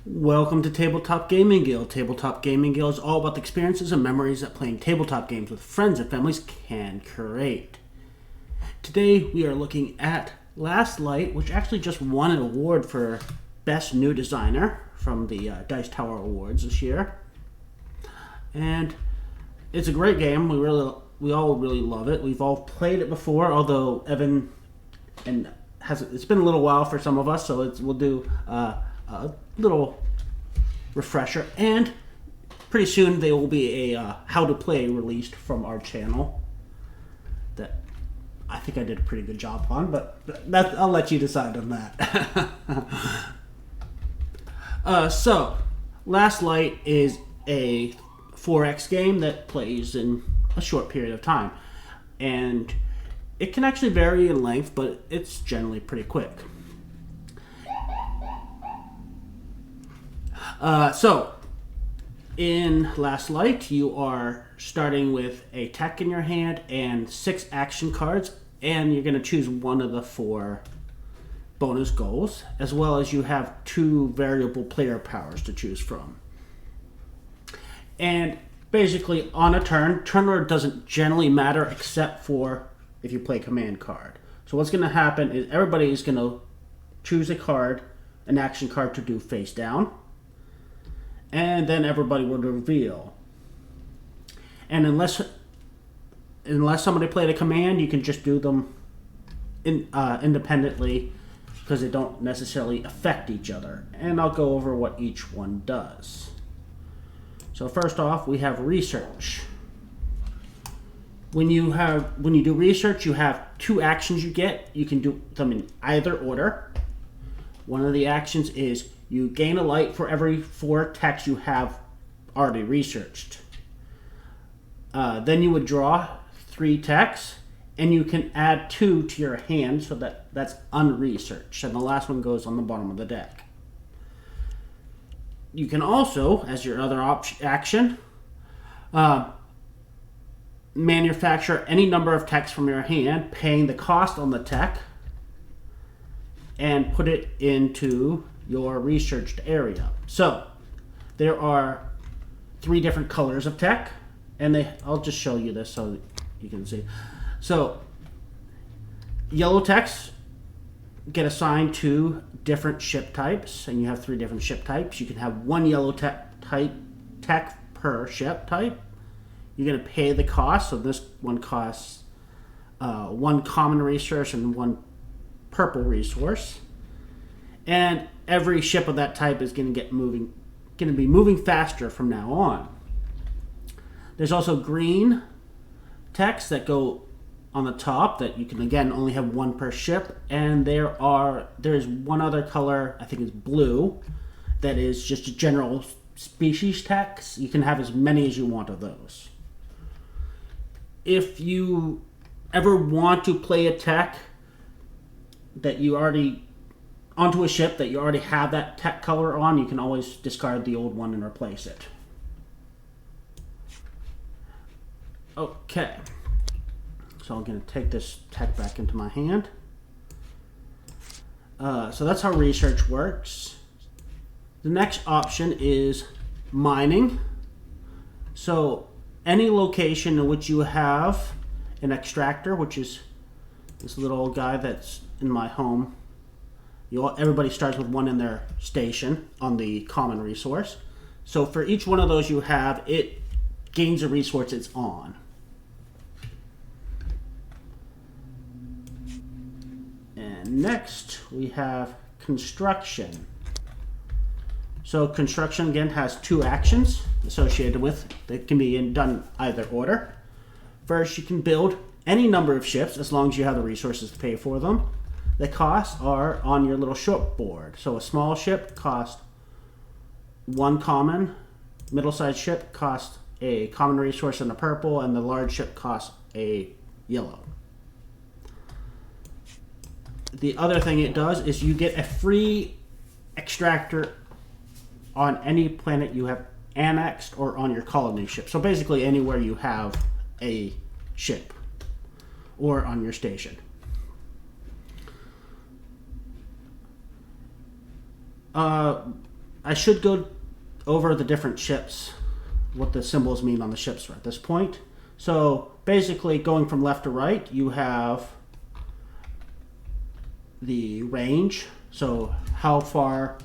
Welcome to Tabletop Gaming Guild. Tabletop Gaming Guild is all about the experiences and memories that playing tabletop games with friends and families can create. Today we are looking at Last Light, which actually just won an award for Best New Designer from the Dice Tower Awards this year. And it's a great game. We all really love it. We've all played it before, although Evan it's been a little while for some of us, so we'll do a little refresher, and pretty soon there will be a how to play released from our channel that I think I did a pretty good job on, but I'll let you decide on that. So Last Light is a 4X game that plays in a short period of time, and it can actually vary in length, but it's generally pretty quick. So, in Last Light, you are starting with a tech in your hand and 6 action cards, and you're going to choose one of the 4 bonus goals, as well as you have 2 variable player powers to choose from. And basically, on a turn order doesn't generally matter except for if you play command card. So what's going to happen is everybody is going to choose a card, an action card to do face down, and then everybody will reveal. And unless somebody played a command, you can just do them independently because they don't necessarily affect each other. And I'll go over what each one does. So first off, we have research. When you do research, you have 2 actions you get. You can do them in either order. One of the actions is you gain a light for every 4 techs you have already researched. Then you would draw 3 techs, and you can add 2 to your hand, so that's unresearched. And the last one goes on the bottom of the deck. You can also, as your other action, manufacture any number of techs from your hand, paying the cost on the tech, and put it into your researched area. So there are 3 different colors of tech, and I'll just show you this so you can see. So yellow techs get assigned to different ship types, and you have 3 different ship types. You can have 1 yellow tech per ship type. You're going to pay the cost, so this one costs 1 common resource and 1 purple resource. And every ship of that type is going to be moving faster from now on. There's also green techs that go on the top that you can again only have 1 per ship, and there's one other color, I think it's blue, that is just a general species techs. You can have as many as you want of those. If you ever want to play a tech that you already onto a ship that you already have that tech color on, you can always discard the old one and replace it. Okay, so I'm going to take this tech back into my hand. So that's how research works. The next option is mining. So any location in which you have an extractor, which is this little guy that's in my home, everybody starts with 1 in their station on the common resource. So for each one of those you have, it gains a resource it's on. And next we have construction. So construction again has 2 actions associated with it that can be done either order. First, you can build any number of ships as long as you have the resources to pay for them. The costs are on your little short board. So a small ship costs 1 common, middle-sized ship costs a common resource and a purple, and the large ship costs a yellow. The other thing it does is you get a free extractor on any planet you have annexed or on your colony ship. So basically anywhere you have a ship or on your station. I should go over the different ships, what the symbols mean on the ships at this point. So basically, going from left to right, you have the range, so how far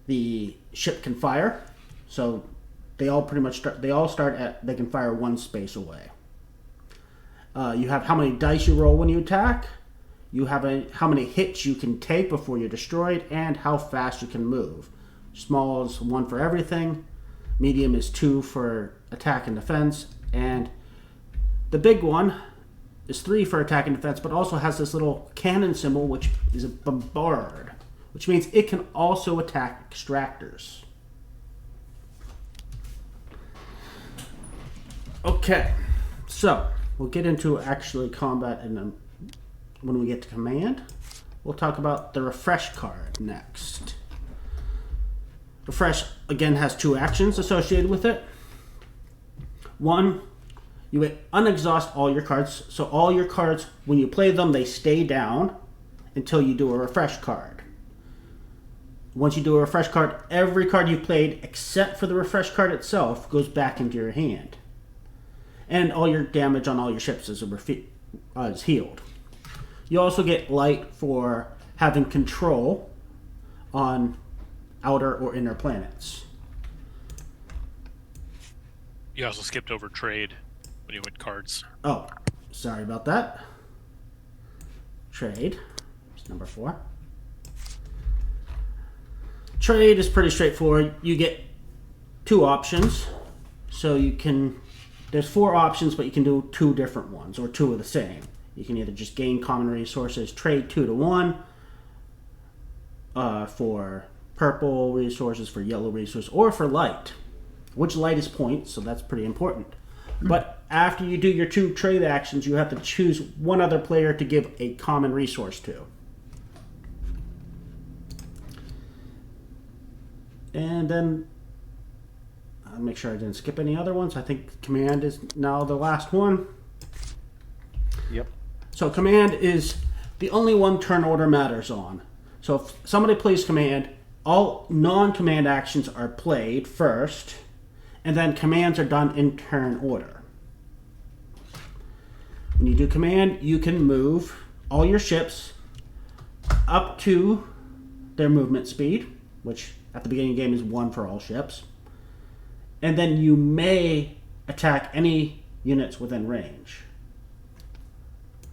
the ship can fire. So they all pretty much start. They all start at they can fire one space away. You have how many dice you roll when you attack. You have how many hits you can take before you're destroyed, and how fast you can move. Small is 1 for everything. Medium is 2 for attack and defense, and the big one is 3 for attack and defense, but also has this little cannon symbol, which is a bombard, which means it can also attack extractors. Okay, so we'll get into actually combat, and then when we get to command, we'll talk about the refresh card next. Refresh, again, has 2 actions associated with it. 1, you unexhaust all your cards. So all your cards, when you play them, they stay down until you do a refresh card. Once you do a refresh card, every card you've played, except for the refresh card itself, goes back into your hand. And all your damage on all your ships is healed. You also get light for having control on outer or inner planets. You also skipped over trade when you went cards. Oh, sorry about that. Trade. It's number 4. Trade is pretty straightforward. You get 2 options. So you can... There's 4 options, but you can do 2 different ones, or 2 of the same. You can either just gain common resources, trade 2 to 1 for purple resources, for yellow resources, or for light. Which light is points, so that's pretty important. But after you do your 2 trade actions, you have to choose one other player to give a common resource to. And then I'll make sure I didn't skip any other ones. I think command is now the last one. Yep. So command is the only one turn order matters on. So if somebody plays command, all non-command actions are played first, and then commands are done in turn order. When you do command, you can move all your ships up to their movement speed, which at the beginning of the game is 1 for all ships. And then you may attack any units within range,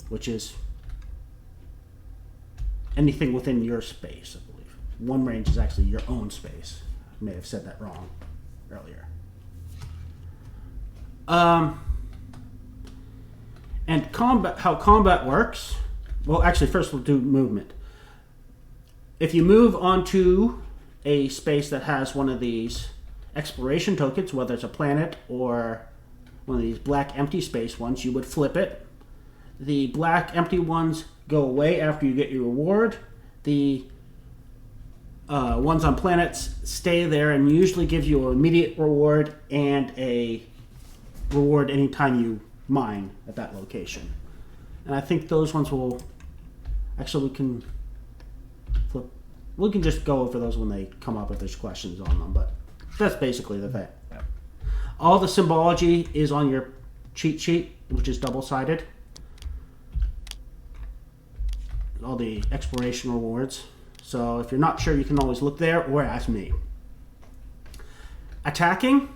which is anything within your space, I believe. 1 range is actually your own space. I may have said that wrong earlier. And combat, how combat works, well, actually, first we'll do movement. If you move onto a space that has one of these exploration tokens, whether it's a planet or one of these black empty space ones, you would flip it. The black empty ones go away after you get your reward. The ones on planets stay there and usually gives you an immediate reward and a reward anytime you mine at that location. And I think those ones will... Actually, we can flip. We can just go over those when they come up if there's questions on them, but that's basically the thing. Yep. All the symbology is on your cheat sheet, which is double-sided. All the exploration rewards. So if you're not sure, you can always look there or ask me. Attacking.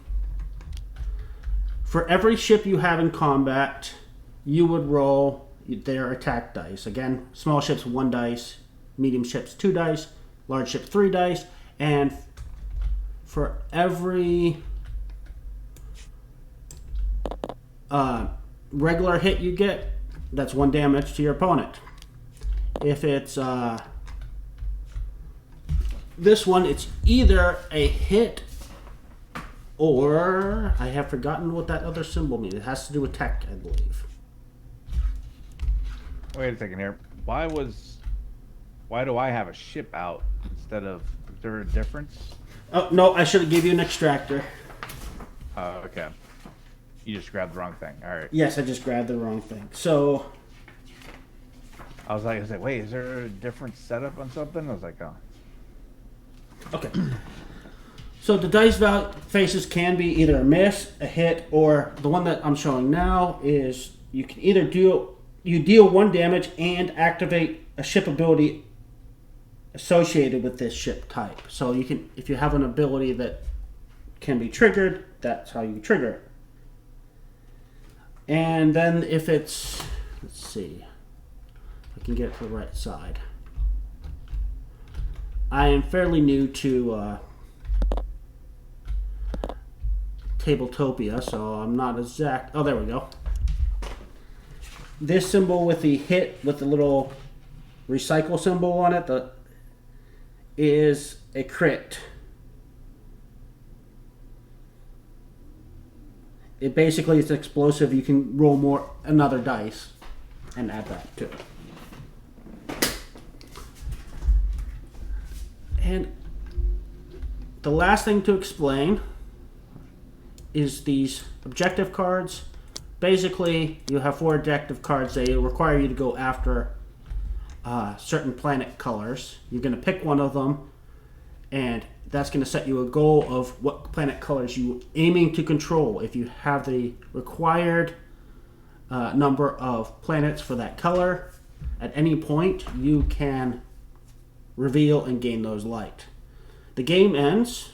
For every ship you have in combat, you would roll their attack dice. Again, small ships 1 dice, medium ships 2 dice, large ships 3 dice, and for every regular hit you get, that's 1 damage to your opponent. If it's this one, it's either a hit or I have forgotten what that other symbol means. It has to do with tech, I believe. Wait a second here. Why do I have a ship out instead of... Is there a difference? Oh, no, I should have gave you an extractor. Oh, okay. You just grabbed the wrong thing. All right. Yes, I just grabbed the wrong thing. So... I was like, wait, is there a different setup on something? I was like, oh. Okay. So the dice faces can be either a miss, a hit, or the one that I'm showing now is you can either deal 1 damage and activate a ship ability associated with this ship type. So you can, if you have an ability that can be triggered, that's how you trigger it. And then if it's, let's see, if I can get it to the right side. I am fairly new to Tabletopia, so I'm not exact. Oh, there we go. This symbol with the hit with the little recycle symbol on it is a crit. It basically is explosive. You can roll another dice and add that to it. And the last thing to explain is these objective cards. Basically, you have 4 objective cards. They require you to go after certain planet colors. You're going to pick one of them, and that's going to set you a goal of what planet colors you're aiming to control. If you have the required number of planets for that color, at any point you can reveal and gain those light. The game ends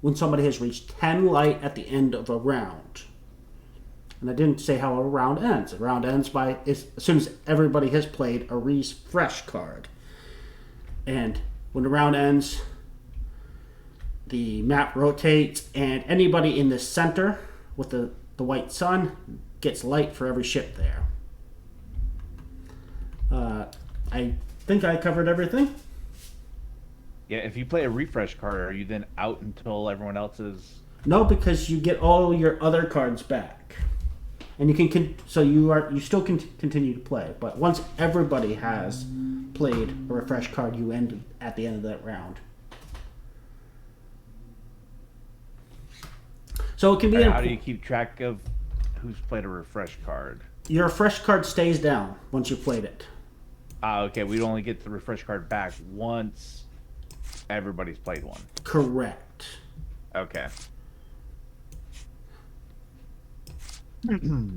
when somebody has reached 10 light at the end of a round. And I didn't say how a round ends. A round ends as soon as everybody has played a refresh card. And when the round ends, the map rotates, and anybody in the center with the white sun gets light for every ship there. I think I covered everything. Yeah, if you play a refresh card, are you then out until everyone else is... No, because you get all your other cards back. And you still can continue to play. But once everybody has played a refresh card, you end at the end of that round. So it can be... How do you keep track of who's played a refresh card? Your refresh card stays down once you've played it. Okay, we'd only get the refresh card back once everybody's played one. Correct. Okay.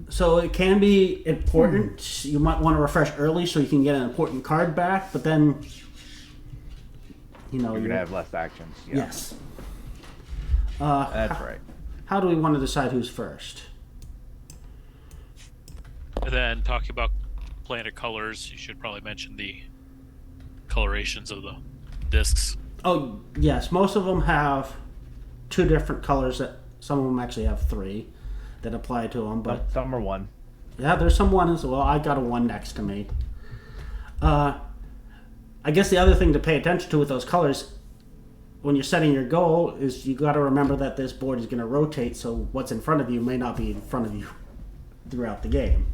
So it can be important. You might want to refresh early so you can get an important card back, but then you're gonna have less actions. Yeah. Yes. That's right. How do we want to decide who's first? And then talking about planet colors, you should probably mention the colorations of the discs. Oh yes, most of them have 2 different colors. That some of them actually have 3 that apply to them, but some are 1. Yeah, there's some 1 as well. I got a 1 next to me. I guess the other thing to pay attention to with those colors, when you're setting your goal, is you got to remember that this board is going to rotate, so what's in front of you may not be in front of you throughout the game.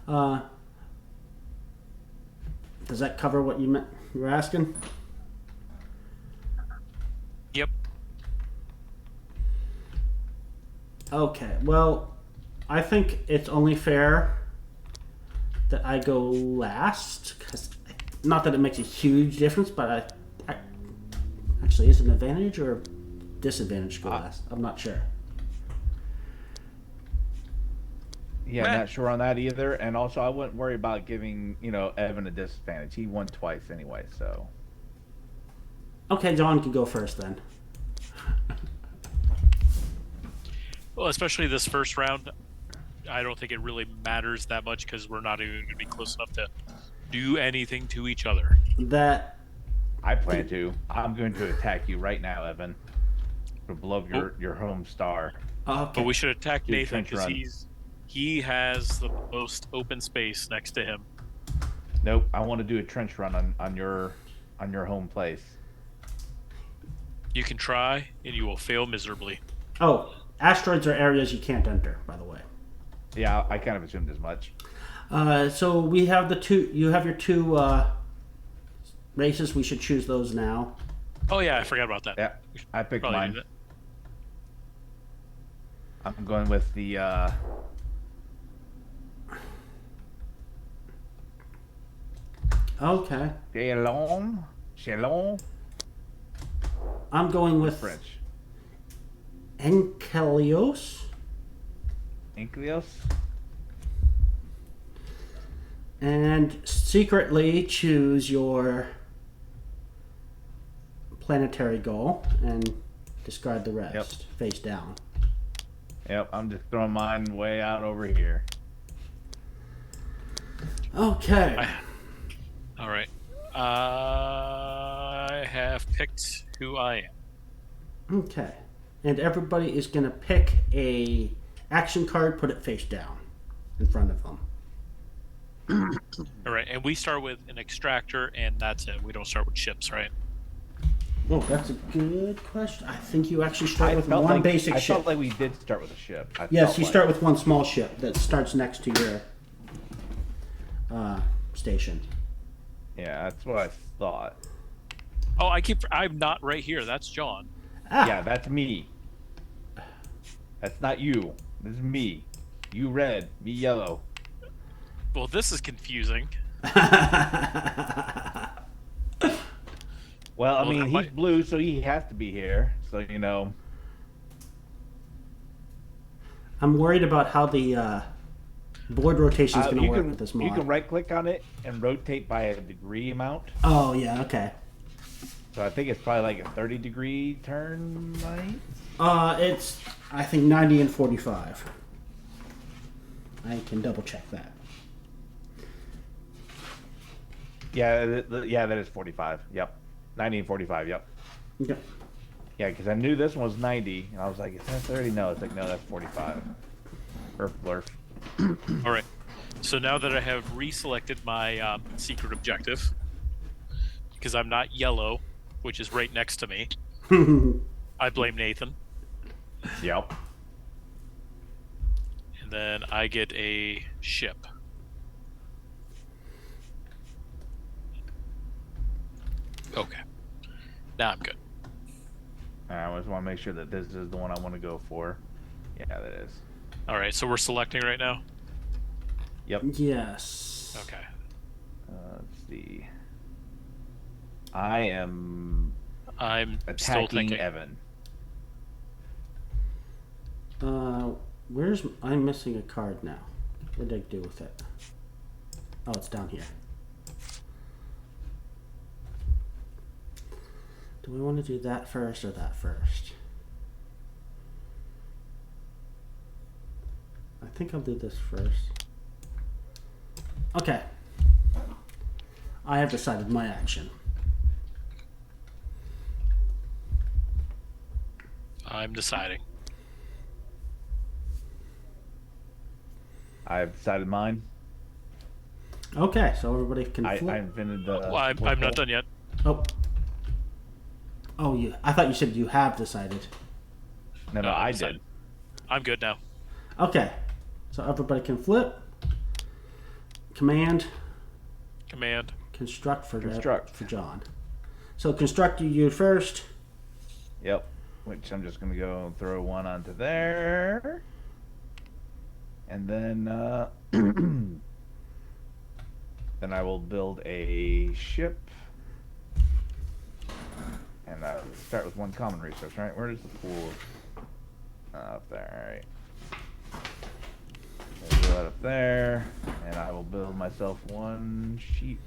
Does that cover what you were asking? Yep. Okay, well, I think it's only fair that I go last. 'Cause not that it makes a huge difference, but I actually, is it an advantage or disadvantage to go last? I'm not sure. Yeah, not sure on that either. And also, I wouldn't worry about giving, Evan a disadvantage. He won twice anyway, so. Okay, John can go first then. Well, especially this first round, I don't think it really matters that much because we're not even going to be close enough to do anything to each other. I plan to. I'm going to attack you right now, Evan. To blow up your home star. Okay. But we should attack Do a Nathan trench run. because he has the most open space next to him. Nope, I want to do a trench run on your home place. You can try, and you will fail miserably. Oh, asteroids are areas you can't enter, by the way. Yeah, I kind of assumed as much. So we have you have your 2 races. We should choose those now. Oh yeah, I forgot about that. Yeah, I picked Probably mine. do that. I'm going with the Okay. Shalom. I'm going with French. Enkelios. Enkelios? And secretly choose your planetary goal and discard the rest. Yep. Face down. Yep, I'm just throwing mine way out over here. Okay. All right. I have picked who I am. Okay. And everybody is going to pick a action card, put it face down in front of them. All right, and we start with an extractor, and that's it. We don't start with ships, right? Oh, that's a good question. I think you actually start with one basic I ship. felt like we did start with a ship. Yes, you start with one small ship that starts next to your station. Yeah, that's what I thought. Oh, I'm not right here. That's John. Yeah, that's me. That's not you. This is me. You red, me yellow. Well, this is confusing. Well, I mean, he's blue, so he has to be here. So, you know. I'm worried about how the board rotation is going to work with this mod. You can right-click on it and rotate by a degree amount. Oh, yeah, okay. So I think it's probably like a 30-degree turn, right? It's, I think, 90 and 45. I can double-check that. Yeah, that is 45. Yep. 90 and 45, yep. Okay. Yeah, because I knew this one was 90, and I was like, is that 30? No, it's like, no, that's 45. Blurf. All right. So now that I have reselected my secret objective, because I'm not yellow, which is right next to me, I blame Nathan. Yep. And then I get a ship. Okay. Now I'm good. I just want to make sure that this is the one I want to go for. Yeah, that is. All right, so we're selecting right now? Yep. Yes. Okay. Let's see. I'm still attacking thinking. Evan. I'm missing a card now. What did I do with it? Oh, it's down here. Do we want to do that first or that first? I think I'll do this first. Okay. I have decided my action. I'm deciding. I've decided mine. Okay, so everybody can I flip. invented the. Well, I'm not done yet. Oh. Oh, I thought you said you have decided. No, No, I decided. did. I'm good now. Okay, so everybody can flip. Command. Construct for John. So construct you first. Yep. Which I'm just gonna go and throw one onto there, and then then I will build a ship. And start with one common resource, right? Where is the pool? Up there, alright. We'll go that up there, and I will build myself one sheep.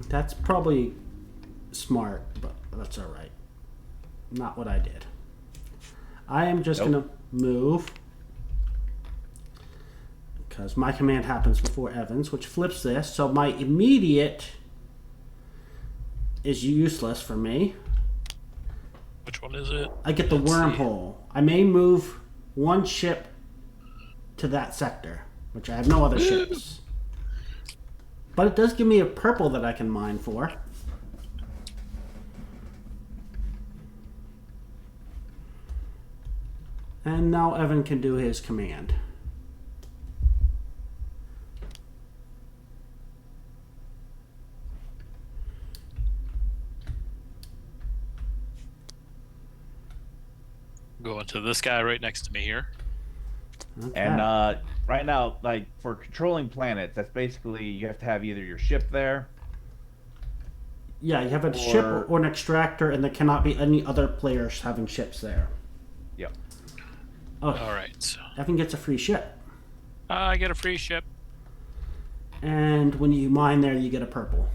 That's probably smart, but that's alright. Not what I did. I am just going to move, because my command happens before Evan's, which flips this, so my immediate is useless for me. Which one is it? I get the wormhole. I may move one ship to that sector, which I have no other ships. But it does give me a purple that I can mine for. And now Evan can do his command. Going to this guy right next to me here. Okay. And right now, like for controlling planets, that's basically you have to have either your ship there, Yeah, you have a ship or an extractor, and there cannot be any other players having ships there. Yep. Oh, All right. So Evan gets a free ship. I get a free ship. And when you mine there, you get a purple.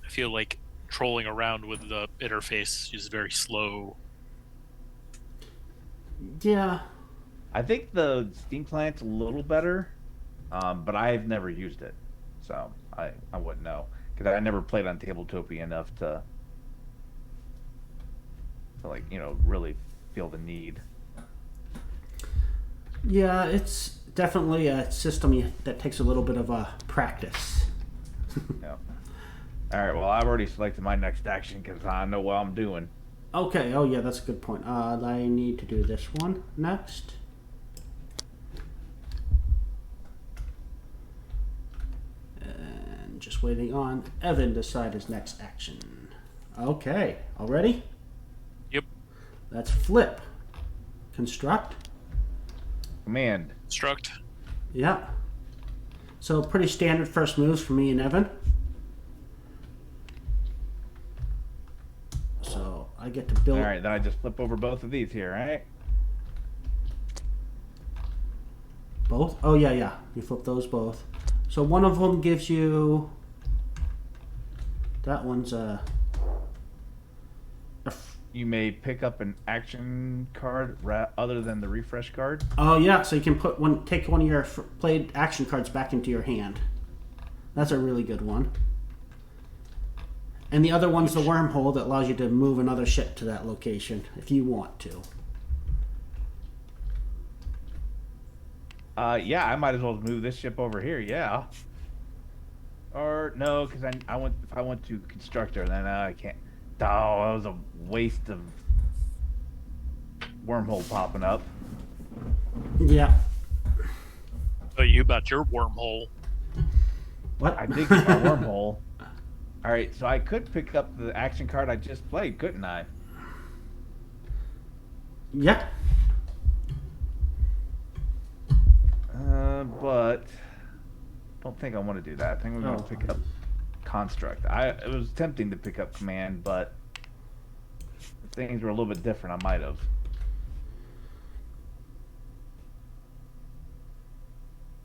I feel like trolling around with the interface is very slow. Yeah. I think the Steam client's a little better, but I've never used it, so I wouldn't know because I never played on Tabletopia enough to like really feel the need. Yeah, it's definitely a system that takes a little bit of practice. Yeah. All right. Well, I've already selected my next action because I know what I'm doing. Okay. Oh, yeah, that's a good point. I need to do this one next. And just waiting on Evan to decide his next action. Okay. All ready? Yep. That's flip. Construct. Command. Construct. Yeah. So pretty standard first moves for me and Evan. So I get to build. All right. Then I just flip over both of these here, right? Both? Oh, yeah, yeah. You flip those both. So one of them gives you... That one's You may pick up an action card other than the refresh card. Oh, yeah. So you can take one of your played action cards back into your hand. That's a really good one. And the other one's the wormhole that allows you to move another ship to that location if you want to. Yeah, I might as well move this ship over here. Yeah. Or no, because if I want to constructor, then I can't. Oh, that was a waste of wormhole popping up. Yeah. Oh, you about your wormhole. What? I did get my wormhole. All right, so I could pick up the action card I just played, couldn't I? Yeah. But I don't think I want to do that. I think we're going to pick up construct. It was tempting to pick up command, but if things were a little bit different, I might have.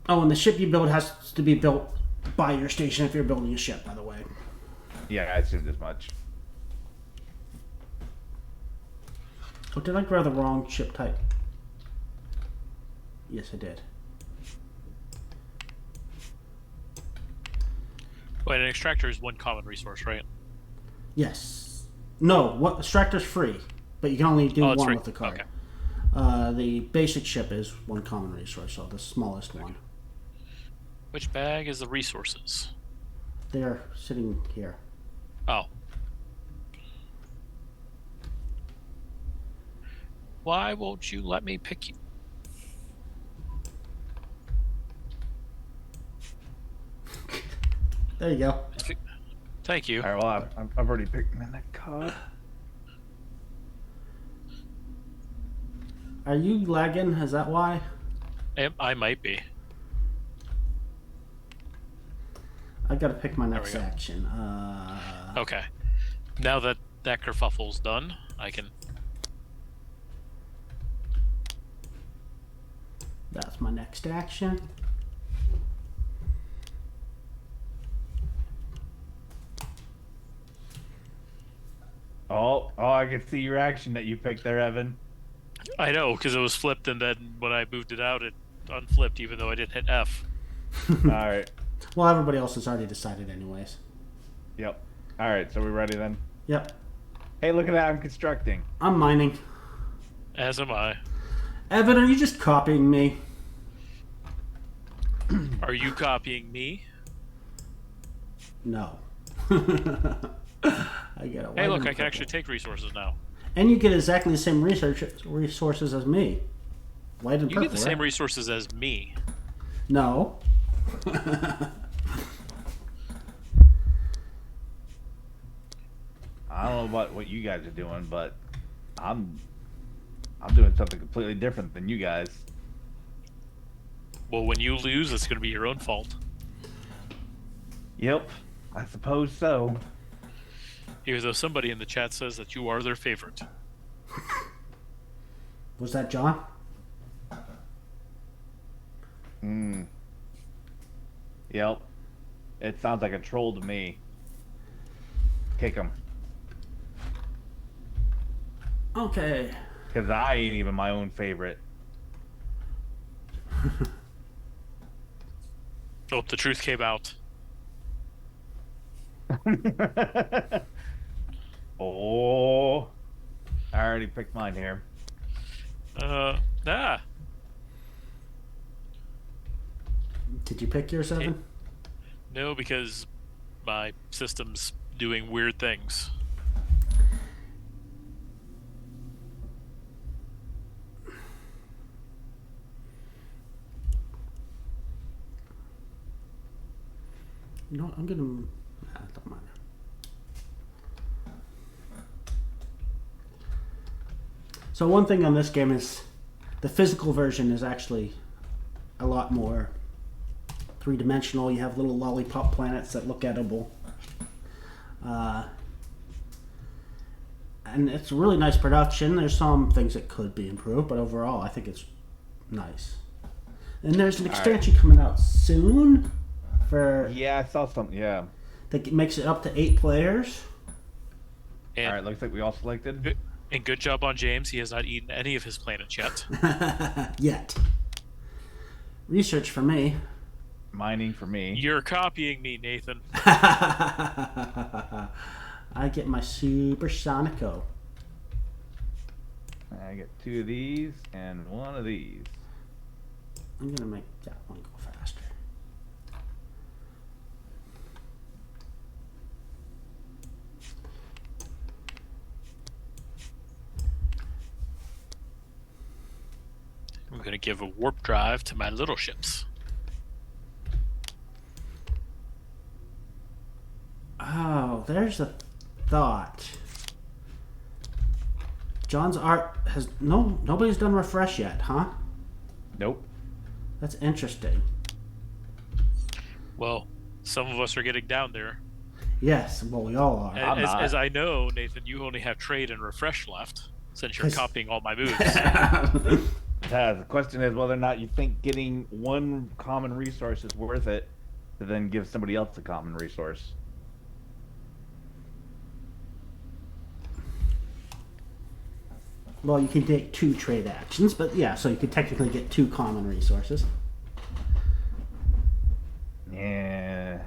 Oh, and the ship you build has to be built by your station if you're building a ship, by the way. Yeah, I assumed as much. Oh, did I grab the wrong ship type? Yes, I did. Wait, an extractor is one common resource, right? Yes. No, what extractor's free, but you can only do one free. with the card. Okay. The basic ship is one common resource, so the smallest one. Which bag is the resources? They're sitting here. Oh. Why won't you let me pick you? There you go. Thank you. All right, well, I've already picked that card. Are you lagging? Is that why? I might be. I gotta pick my next go. action. Okay. Now that kerfuffle's done, I can... That's my next action. Oh, I can see your action that you picked there, Evan. I know, because it was flipped, and then when I moved it out, it unflipped, even though I didn't hit F. All right. Well, everybody else has already decided anyways. Yep. All right, so we ready then? Yep. Hey, look at that, I'm constructing. I'm mining. As am I. Evan, are you just copying me? Are you copying me? No. I get it. Hey, look, I can actually take resources now. And you get exactly the same resources as me. White and You purple, get the same right? resources as me. No. I don't know what you guys are doing, but I'm doing something completely different than you guys. Well, when you lose, it's going to be your own fault. Yep, I suppose so. Even though somebody in the chat says that you are their favorite. Was that John? Yep. It sounds like a troll to me. Kick him. Okay. Because I ain't even my own favorite. Oh, the truth came out. Oh. I already picked mine here. Did you pick your 7? No, because my system's doing weird things. You know what? I'm gonna. Nah, it don't matter. So one thing on this game is the physical version is actually a lot more three-dimensional. You have little lollipop planets that look edible. And it's a really nice production. There's some things that could be improved, but overall I think it's nice. And there's an expansion coming out soon for Yeah, I saw something. Yeah. that makes it up to 8 players. And, All right, looks like we all selected. and good job on James. He has not eaten any of his planets yet. Yet. Research for me. Mining for me. You're copying me, Nathan. I get my Supersonico. I get 2 of these and 1 of these. I'm gonna make that one go faster. I'm going to give a warp drive to my little ships. Oh, there's a thought. John's art has nobody's done refresh yet, huh? Nope. That's interesting. Well, some of us are getting down there. Yes, well we all are. As I know, Nathan, you only have trade and refresh left, since you're copying all my moves. The question is whether or not you think getting 1 common resource is worth it to then give somebody else a common resource. Well, you can take 2 trade actions, but yeah, so you could technically get 2 common resources. Yeah.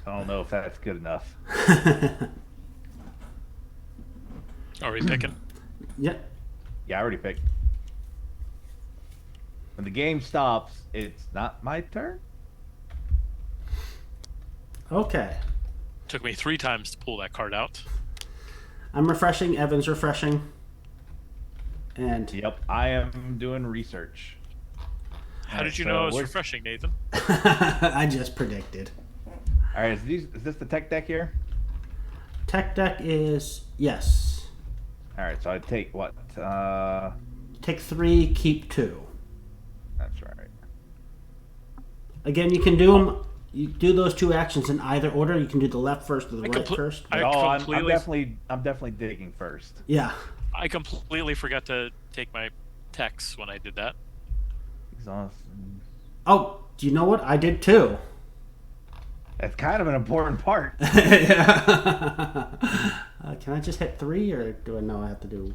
I don't know if that's good enough. Are we picking? Yep. Yeah, I already picked. When the game stops, it's not my turn. Okay. Took me 3 times to pull that card out. I'm refreshing, Evan's refreshing. And Yep, I am doing research. How did you know I was refreshing, Nathan? I just predicted. Alright, is this the tech deck here? Tech deck is yes. Alright, so I take what? Take 3, keep 2. That's right. Again, you can do them. You do those 2 actions in either order. You can do the left first or the right first. I'm definitely digging first. Yeah. I completely forgot to take my techs when I did that. Exhausting. Oh, do you know what? I did too. That's kind of an important part. Yeah. Can I just hit 3 or do I know I have to do...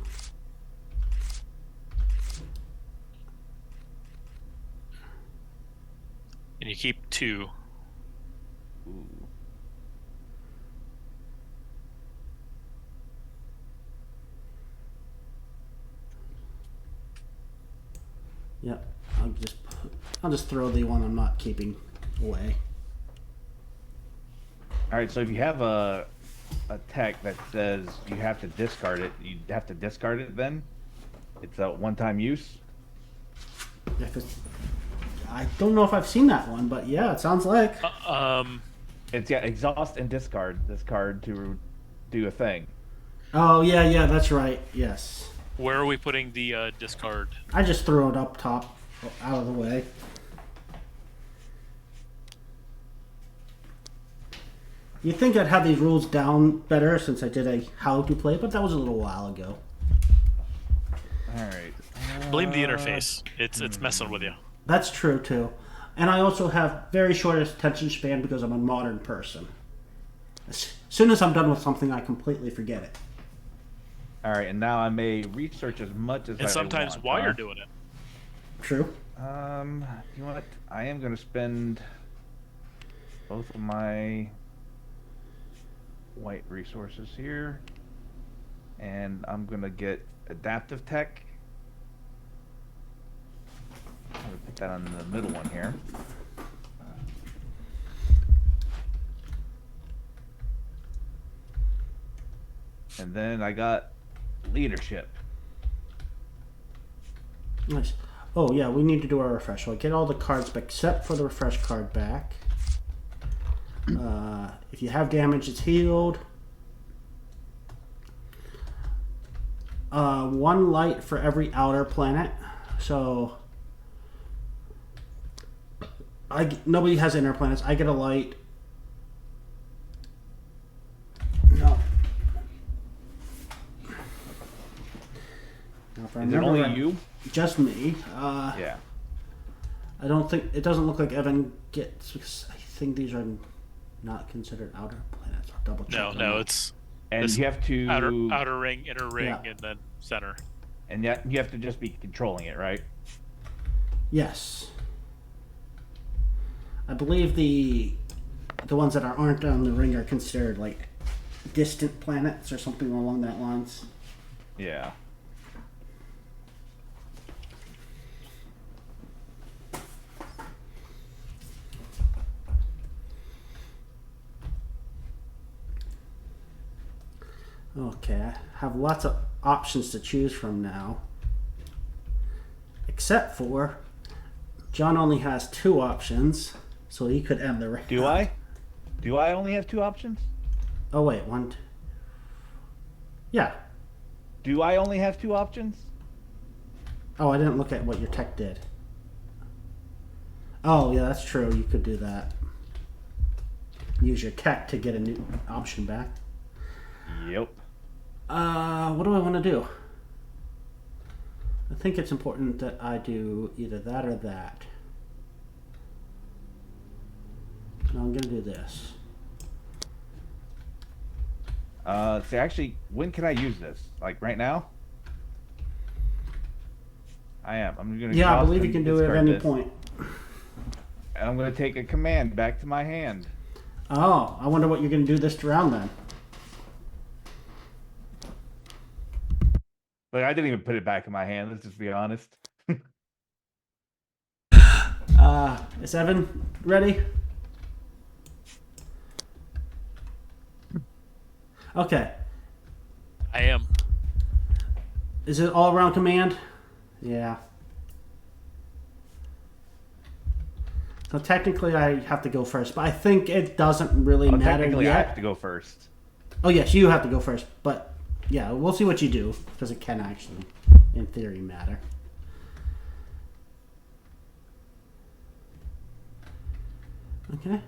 And you keep 2. Ooh. Yep. I'll just throw the one I'm not keeping away. All right, so if you have a tech that says you have to discard it, you have to discard it then? It's a one-time use? Yeah, 'cause I don't know if I've seen that one, but yeah, it sounds like. It's exhaust and discard this card to do a thing. Oh, yeah, that's right. Yes. Where are we putting the discard? I just threw it up top. out of the way. You'd think I'd have these rules down better since I did a how to play, but that was a little while ago. Alright. Blame the interface. It's messing with you. That's true too. And I also have very short attention span because I'm a modern person. As soon as I'm done with something, I completely forget it. Alright, and now I may research as much as I want. And sometimes while you're doing it. True. You know what? I am going to spend both of my white resources here, and I'm going to get adaptive tech. I'm going to put that on the middle one here. And then I got leadership. Nice. Oh yeah, we need to do our refresh. So I get all the cards back except for the refresh card back. If you have damage, it's healed. 1 light for every outer planet. So nobody has inner planets. I get a light. No. Is it only you? Just me. Yeah. I don't think it doesn't look like Evan gets because I think these are not considered outer planets. I'll double check. No, it's And you have to outer ring, inner ring, Yeah. and then center. And yet you have to just be controlling it, right? Yes. I believe the ones that aren't on the ring are considered like distant planets or something along that lines. Yeah. Okay, I have lots of options to choose from now. Except for John only has 2 options, so he could end the round. Do I? Do I only have 2 options? Oh wait, 1. Yeah. Do I only have 2 options? Oh, I didn't look at what your tech did. Oh yeah, that's true. You could do that. Use your tech to get a new option back. Yep. What do I want to do? I think it's important that I do either that or that. No, I'm gonna do this. So actually, when can I use this? Like right now? I am. I'm gonna. Yeah, I toss believe you and can do it at discard any this. point. And I'm gonna take a command back to my hand. Oh, I wonder what you're gonna do this round then. Like I didn't even put it back in my hand. Let's just be honest. Is Evan ready? Okay. I am. Is it all around command? Yeah. So technically I have to go first, but I think it doesn't really matter Technically, yet. I have to go first. Oh yes, you have to go first, but yeah, we'll see what you do because it can actually, in theory, matter. Okay.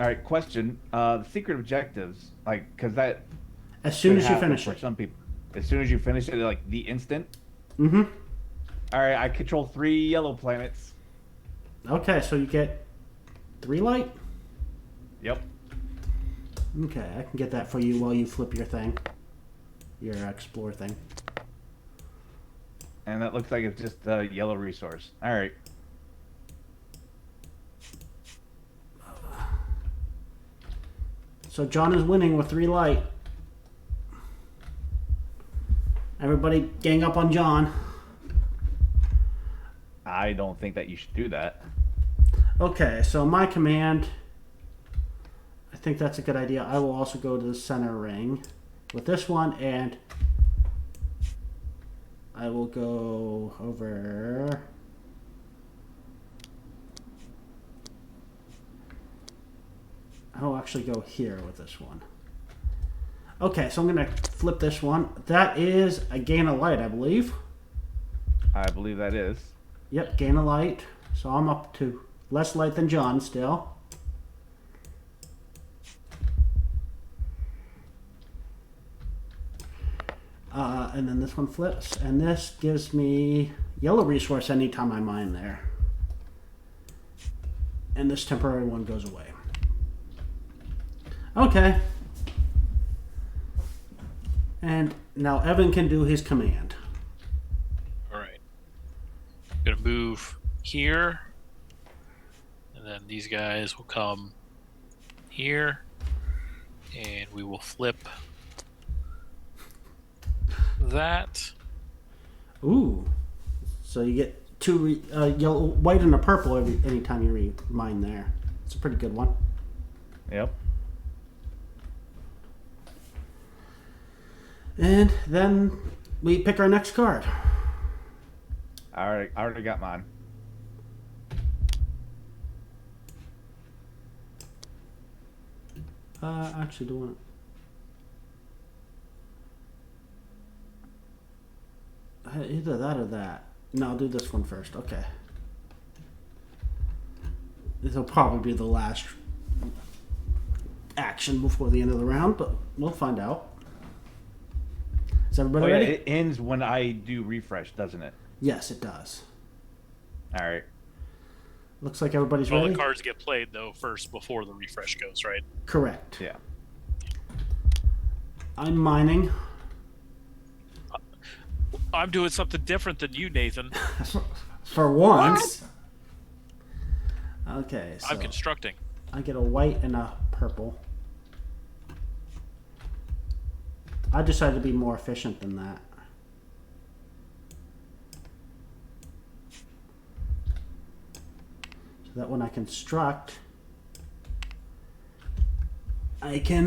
All right. Question: the secret objectives, like, because that As soon could as you happen finish for it. some people. As soon as you finish it, like the instant. Mm-hmm. All right. I control 3 yellow planets. Okay, so you get 3 light. Yep. Okay, I can get that for you while you flip your thing, your explore thing. And that looks like it's just a yellow resource. All right. So John is winning with 3 light. Everybody gang up on John. I don't think that you should do that. Okay, so my command, I think that's a good idea. I will also go to the center ring with this one, and I will go over. I'll actually go here with this one. Okay, so I'm going to flip this one. That is a gain of light, I believe. I believe that is. Yep, gain a light. So I'm up to less light than John still. And then this one flips, and this gives me yellow resource anytime I mine there. And this temporary one goes away. Okay. And now Evan can do his command. All right. I'm gonna move here, and then these guys will come here, and we will flip that. Ooh. So you get two yellow, white, and a purple anytime you mine there. It's a pretty good one. Yep. And then we pick our next card. I already got mine. Actually, do want. Either that or that. No, I'll do this one first. Okay. This will probably be the last action before the end of the round, but we'll find out. Is everybody ready? It ends when I do refresh, doesn't it? Yes, it does. All right. Looks like everybody's All ready. the cards get played though first before the refresh goes, right? Correct. Yeah. I'm mining. I'm doing something different than you, Nathan. For once. Okay, so I'm constructing. I get a white and a purple. I decided to be more efficient than that. So that when I construct, I can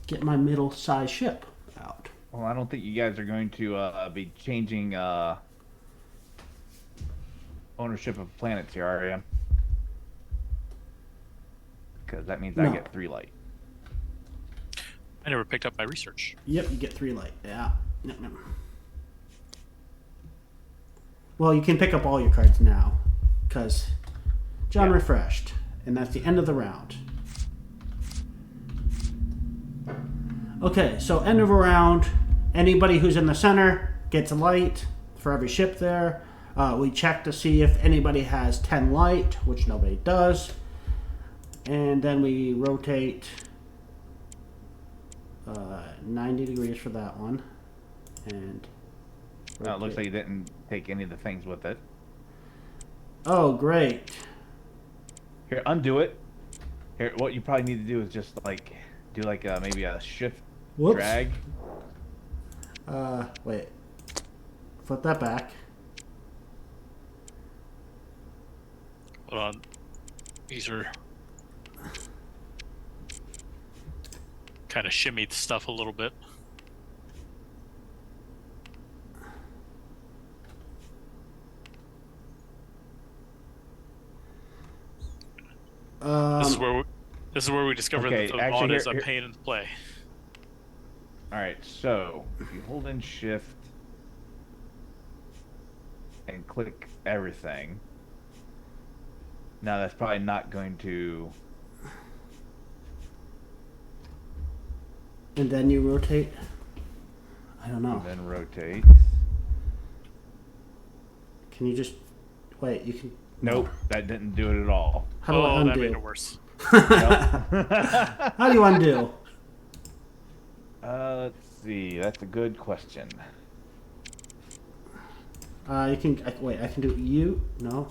get my middle-sized ship out. Well, I don't think you guys are going to be changing ownership of planets here, are you? Because that means No. I get 3 light. I never picked up my research. Yep, you get 3 light. Yeah. Yep, yep. Well, you can pick up all your cards now, because John refreshed, and that's the end of the round. Okay, so end of a round. Anybody who's in the center gets a light for every ship there. We check to see if anybody has 10 light, which nobody does. And then we rotate 90 degrees for that one. And It looks like you didn't take any of the things with it. oh, great. Here, undo it. Here, what you probably need to do is just like do like maybe a shift drag. Wait. Flip that back. Hold on. These are kind of shimmied stuff a little bit. This is where we discovered that the mod is a pain in the play. Alright, so if you hold in shift and click everything. Now that's probably not going to. And then you rotate. I don't know. And then rotate. Can you just wait? You can. Nope, that didn't do it at all. How do I undo? That made it worse. How do you undo? Let's see. That's a good question. You can wait. I can do you. No.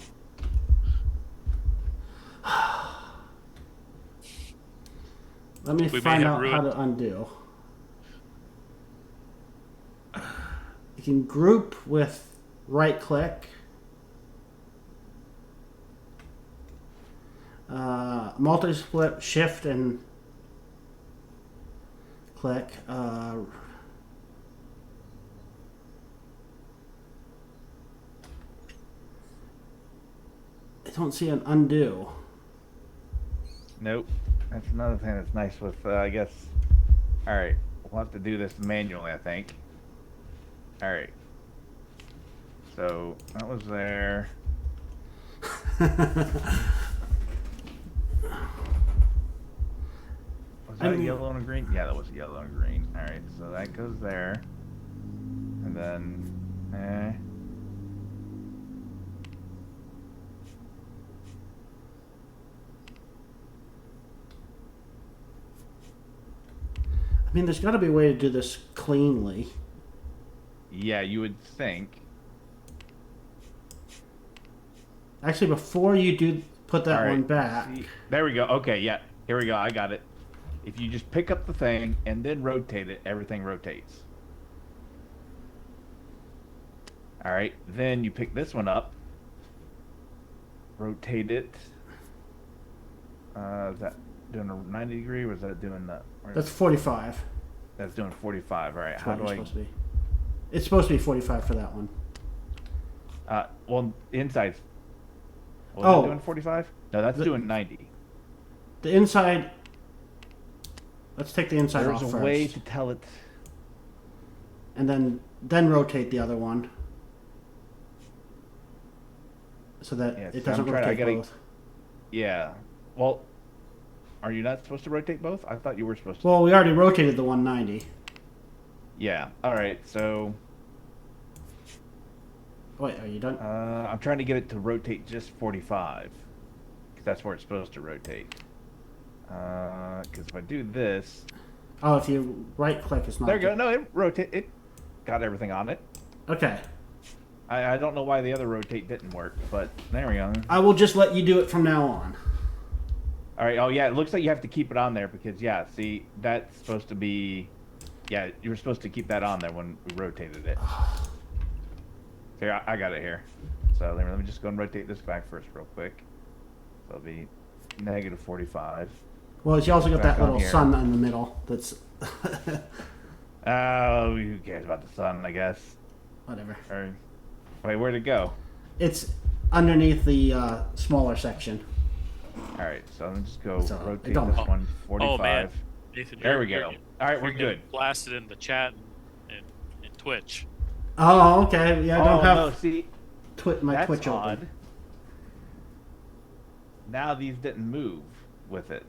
Let me find out how to undo. You can group with right click. Multi-split, shift, and click. I don't see an undo. Nope. That's another thing that's nice with, I guess. Alright, we'll have to do this manually, I think. Alright. so that was there. Was that yellow and a green? Yeah, that was yellow and green. All right, so that goes there, and then, I mean, there's got to be a way to do this cleanly. Yeah, you would think. Actually, before you do put that one back. See, there we go. Okay, yeah. Here we go. I got it. If you just pick up the thing and then rotate it, everything rotates. All right. Then you pick this one up. Rotate it. Is that doing a 90 degree or is that doing the... That's 45. That's doing 45. All right. That's How what do I... supposed to be. It's supposed to be 45 for that one. Well, inside. Was Oh. it doing 45? No, that's doing 90. The inside... Let's take the inside off There's first. a way to tell it. And then rotate the other one. So that Yeah, it see, I'm doesn't trying- I rotate gotta- both. Yeah. Well, are you not supposed to rotate both? I thought you were supposed to. Well, we already rotated the 190. Yeah. All right. So Wait, are you done? I'm trying to get it to rotate just 45, because that's where it's supposed to rotate. Because if I do this, Oh, if you right click, it's not. there you go. No, it rotate. It got everything on it. Okay. I don't know why the other rotate didn't work, but there we go. I will just let you do it from now on. All right. Oh yeah, it looks like you have to keep it on there because yeah, see that's supposed to be. Yeah, you were supposed to keep that on there when we rotated it. Here, I got it here. So let me just go and rotate this back first real quick. So it'll be negative 45. Well, you also got Back that on little here. sun in the middle. That's Oh, who cares about the sun, I guess. whatever. Or, wait, where'd it go? It's underneath the smaller section. All right, so let me just go So, rotate it don't- this one 45. Oh man, Nathan, There we you're go. getting- All right, we're you're getting good. Blasted in the chat and Twitch. Oh, okay. Yeah, I don't Oh have no, see, my that's Twitch odd. open. Now these didn't move with it.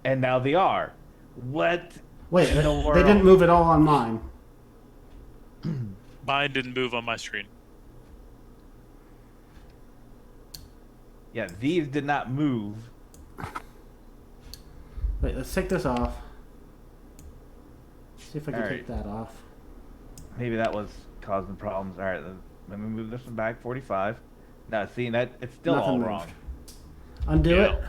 And now they are. What? Wait, in the they world? didn't move at all on mine. Mine didn't move on my screen. Yeah, these did not move. Wait, let's take this off. See if I can All take that off. Maybe that was causing problems. All right, let me move this one back 45. Now, see, that it's still Nothing all moved. wrong. Undo Yeah. it.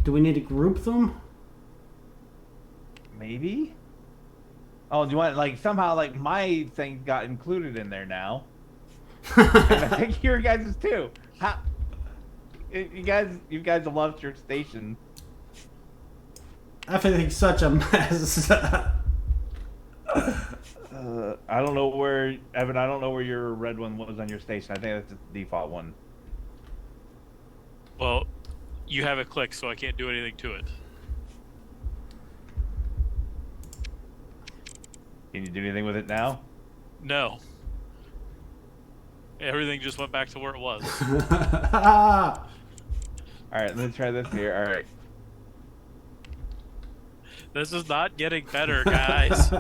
Do we need to group them? Maybe? Oh, do you want, like, somehow, like, my thing got included in there now. And I think your guys' is too. How? You guys have lost your station. Everything's such a mess. I don't know where, Evan, I don't know where your red one was on your station. I think that's the default one. Well, you have it clicked, so I can't do anything to it. Can you do anything with it now? No. Everything just went back to where it was. Alright, let's try this here. Alright. This is not getting better, guys.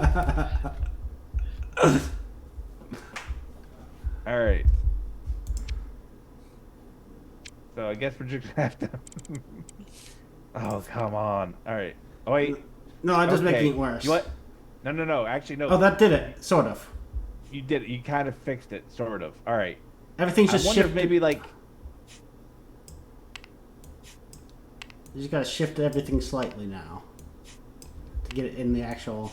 Alright. So I guess we're just gonna have to... Oh, come on. Alright. Oh, wait. No, I'm just Okay. making it worse. You what? No. Actually, no. Oh, that did it, sort of. You did it. You kind of fixed it, sort of. Alright. Everything's just I wonder if shifted. maybe, like... You just gotta shift everything slightly now to get it in the actual.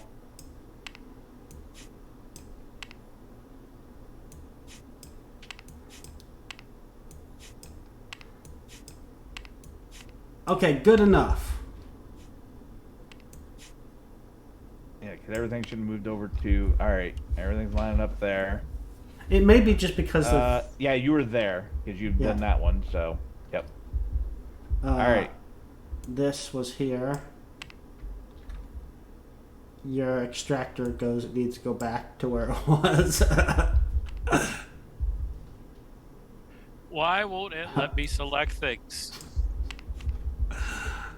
Okay, good enough. Yeah, because everything should have moved over to... Alright, everything's lining up there. It may be just because of... Yeah, you were there because you've done that one. So, yep. All right. This was here. Your extractor needs to go back to where it was. Why won't it let me select things?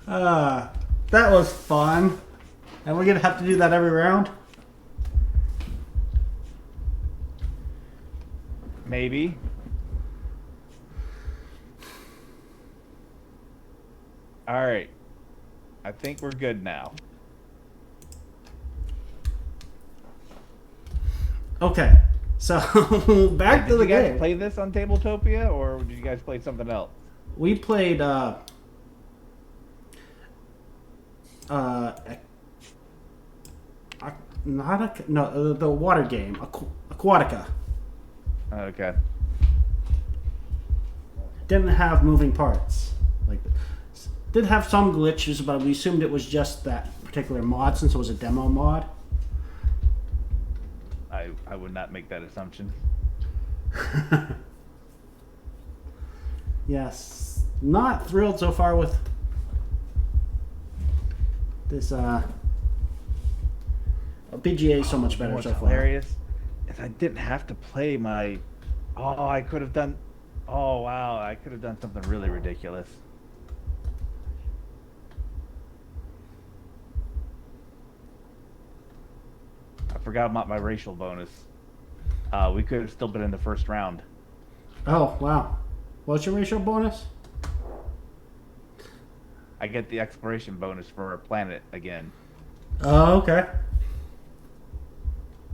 That was fun. And we're going to have to do that every round? Maybe. All right. I think we're good now. Okay. So, back to the game. Did you guys game. play this on Tabletopia, or did you guys play something else? We played, the water game, Aquatica. Okay. Didn't have moving parts. Did have some glitches, but we assumed it was just that particular mod since it was a demo mod. I would not make that assumption. Yes. Not thrilled so far with this BGA is so much better What's so far. hilarious is I didn't have to play my... Oh, I could have done... Oh, wow. I could have done something really ridiculous. I forgot about my racial bonus. We could have still been in the first round. Oh, wow. What's your racial bonus? I get the exploration bonus for a planet again. Oh, okay.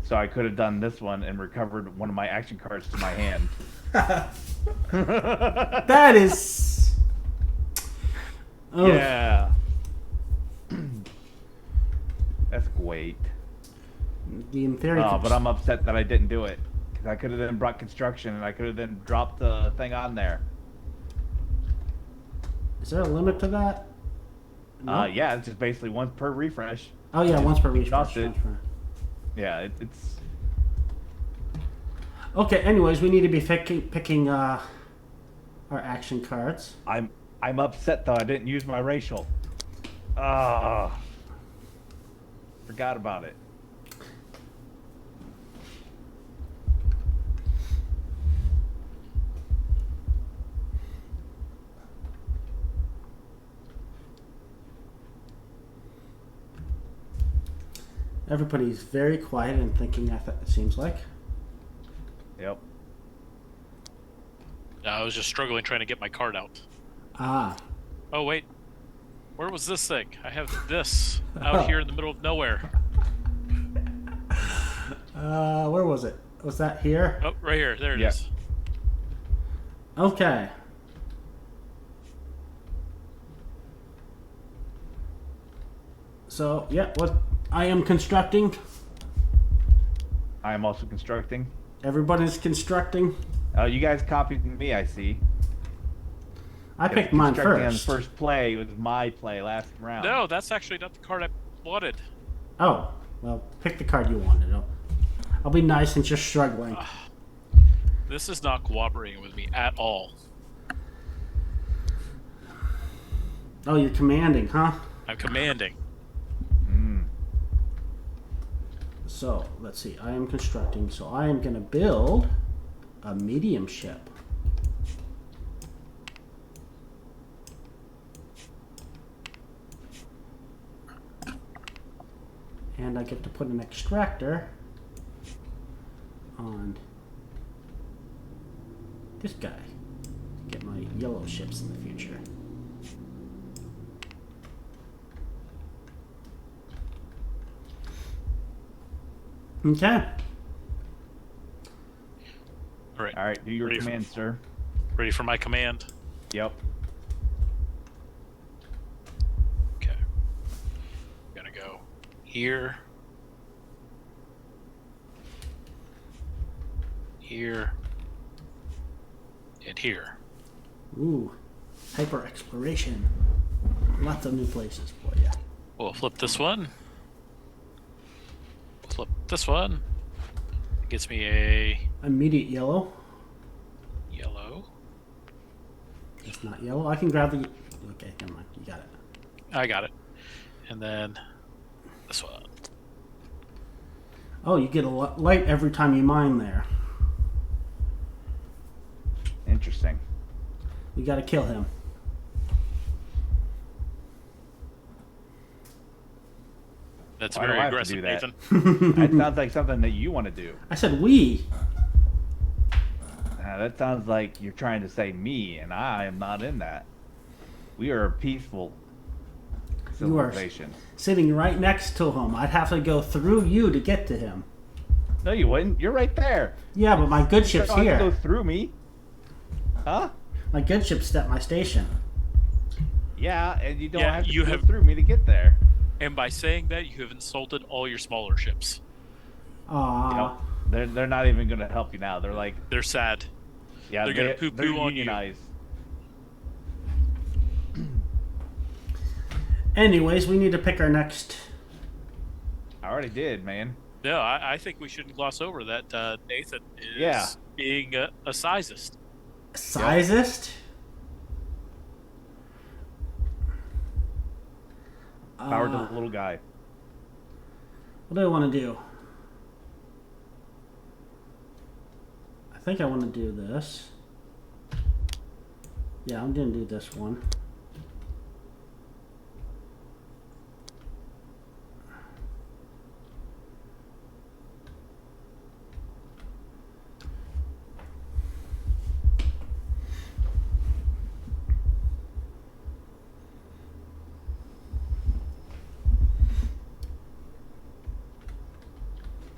So I could have done this one and recovered one of my action cards to my hand. That is... Oh. Yeah. That's great. In theory... Oh, but I'm upset that I didn't do it. Because I could have then brought construction and I could have then dropped the thing on there. Is there a limit to that? No? Yeah, it's just basically once per refresh. Oh, yeah, once per refresh. Dropped it. Yeah, it's... Okay, anyways, we need to be picking our action cards. I'm upset, though. I didn't use my racial. Ah. Forgot about it. Everybody's very quiet and thinking, it seems like. Yep. I was just struggling trying to get my card out. Ah. Oh, wait. Where was this thing? I have this out here in the middle of nowhere. Where was it? Was that here? Oh, right here. There it is. Okay. So, yeah, what I am constructing. I am also constructing. Everybody's constructing. Oh, you guys copied me, I see. I picked mine Constructing first. on the first play was my play last round. No, that's actually not the card I wanted. Oh, well, pick the card you wanted. I'll be nice and just struggling. This is not cooperating with me at all. Oh, you're commanding, huh? I'm commanding. So, let's see. I am constructing. So, I am going to build a medium ship. And I get to put an extractor on this guy to get my yellow ships in the future. Okay. All right. All right, do your command, sir. Ready for my command? Yep. Okay. I'm gonna go here. Here. And here. Ooh. Hyper exploration. Lots of new places for you. We'll flip this one. Flip this one. Gets me a Immediate yellow. Yellow. It's not yellow. I can grab the... Okay, never mind. You got it. I got it. And then this one. Oh, you get a light every time you mine there. Interesting. We gotta kill him. That's Why do very I have to aggressive, do that? Nathan. That sounds like something that you want to do. I said we. That sounds like you're trying to say me, and I am not in that. We are a peaceful You are civilization. sitting right next to him. I'd have to go through you to get to him. No, you wouldn't. You're right there. Yeah, but my good You ship's don't have to go here. through me. Huh? My good ship's at my station. Yeah, and you don't Yeah, have to you go have- through me to get there. And by saying that, you have insulted all your smaller ships. Aww. They're not even going to help you now. They're like, They're sad. yeah, They're gonna they're poo-poo on you. unionized. Anyways, we need to pick our next... I already did, man. No, I think we shouldn't gloss over that Nathan is Yeah. being a sizist. Sizist? Power to the little guy. What do I want to do? I think I want to do this. Yeah, I'm going to do this one.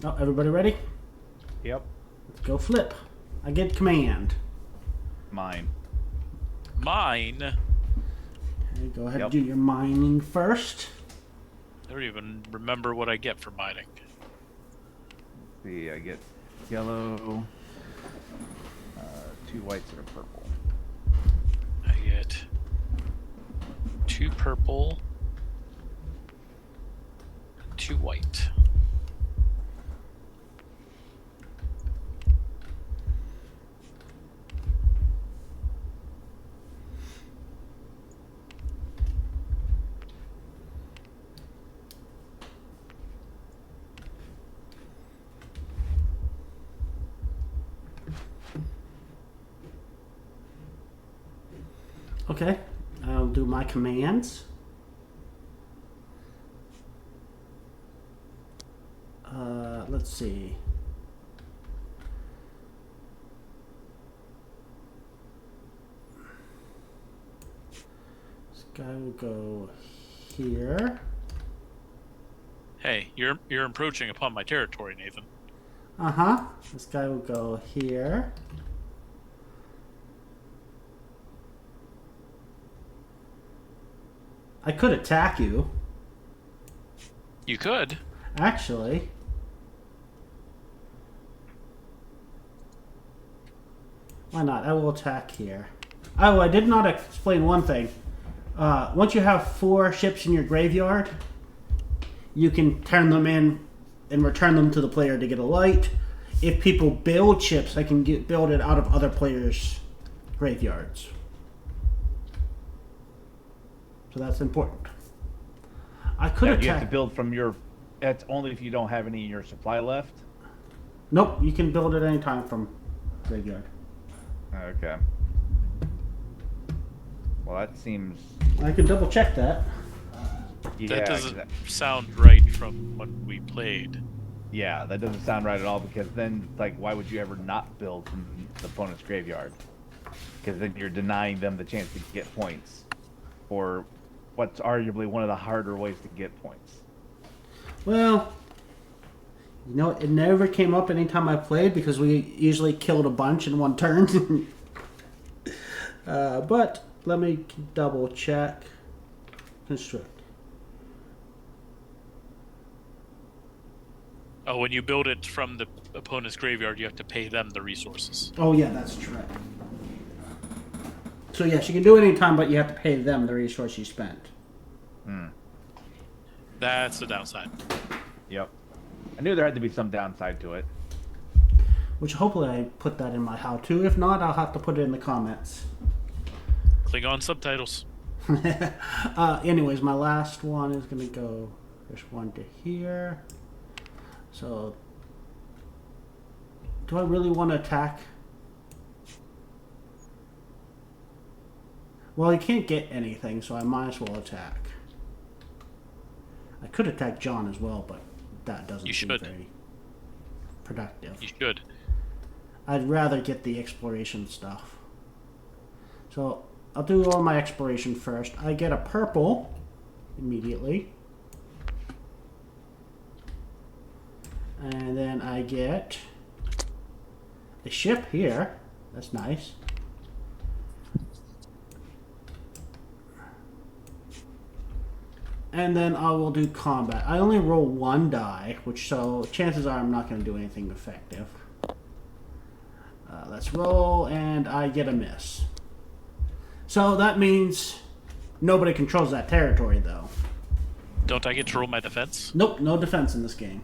Oh, everybody ready? Yep. Let's go flip. I get command. Mine. Mine. Okay, go ahead Yep. and do your mining first. I don't even remember what I get for mining. See, I get yellow, 2 whites and a purple. I get 2 purple, 2 white. Okay, I'll do my commands. Let's see. This guy will go here. Hey, you're encroaching upon my territory, Nathan. Uh-huh. This guy will go here. I could attack you, You could. actually. Why not? I will attack here. Oh, I did not explain one thing. Once you have 4 ships in your graveyard, you can turn them in and return them to the player to get a light. If people build ships, they can build it out of other players' graveyards. So that's important. I could Yeah, attack. you have to build from your... That's only if you don't have any in your supply left. Nope, you can build it anytime from graveyard. Okay. Well, that seems... I can double check that. Yeah, That doesn't exact- sound right from when we played. Yeah, that doesn't sound right at all, because then, like, why would you ever not build from the opponent's graveyard? Because then you're denying them the chance to get points. Or what's arguably one of the harder ways to get points. Well, you know, it never came up anytime I played because we usually killed a bunch in one turn. But let me double check. Construct. Oh, when you build it from the opponent's graveyard, you have to pay them the resources. Oh yeah, that's true. So yes, you can do it anytime, but you have to pay them the resource you spent. That's the downside. Yep. I knew there had to be some downside to it. which hopefully I put that in my how-to. If not, I'll have to put it in the comments. Klingon subtitles. Anyways, my last one is going to go, there's one to here. So, do I really want to attack? Well, you can't get anything, so I might as well attack. I could attack John as well, but that doesn't seem very productive. You should. I'd rather get the exploration stuff. So, I'll do all my exploration first. I get a purple immediately. And then I get a ship here. That's nice. And then I will do combat. I only roll one die, which so chances are I'm not going to do anything effective. Let's roll, and I get a miss. So that means nobody controls that territory, though. Don't I get to roll my defense? Nope, no defense in this game.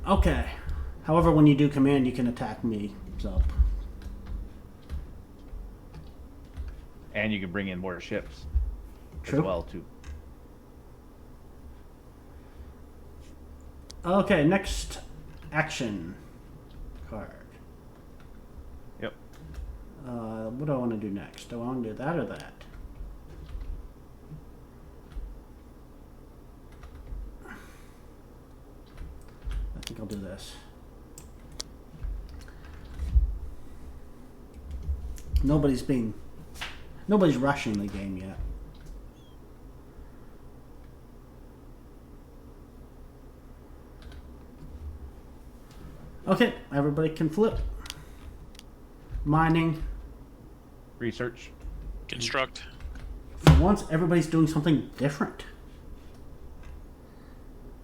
Okay. However, when you do command, you can attack me. So. And you can bring in more ships. True. As well, too. Okay, next action card. Yep. What do I want to do next? Do I want to do that or that? I think I'll do this. Nobody's rushing the game yet. Okay, everybody can flip. Mining. Research. Construct. For once, everybody's doing something different.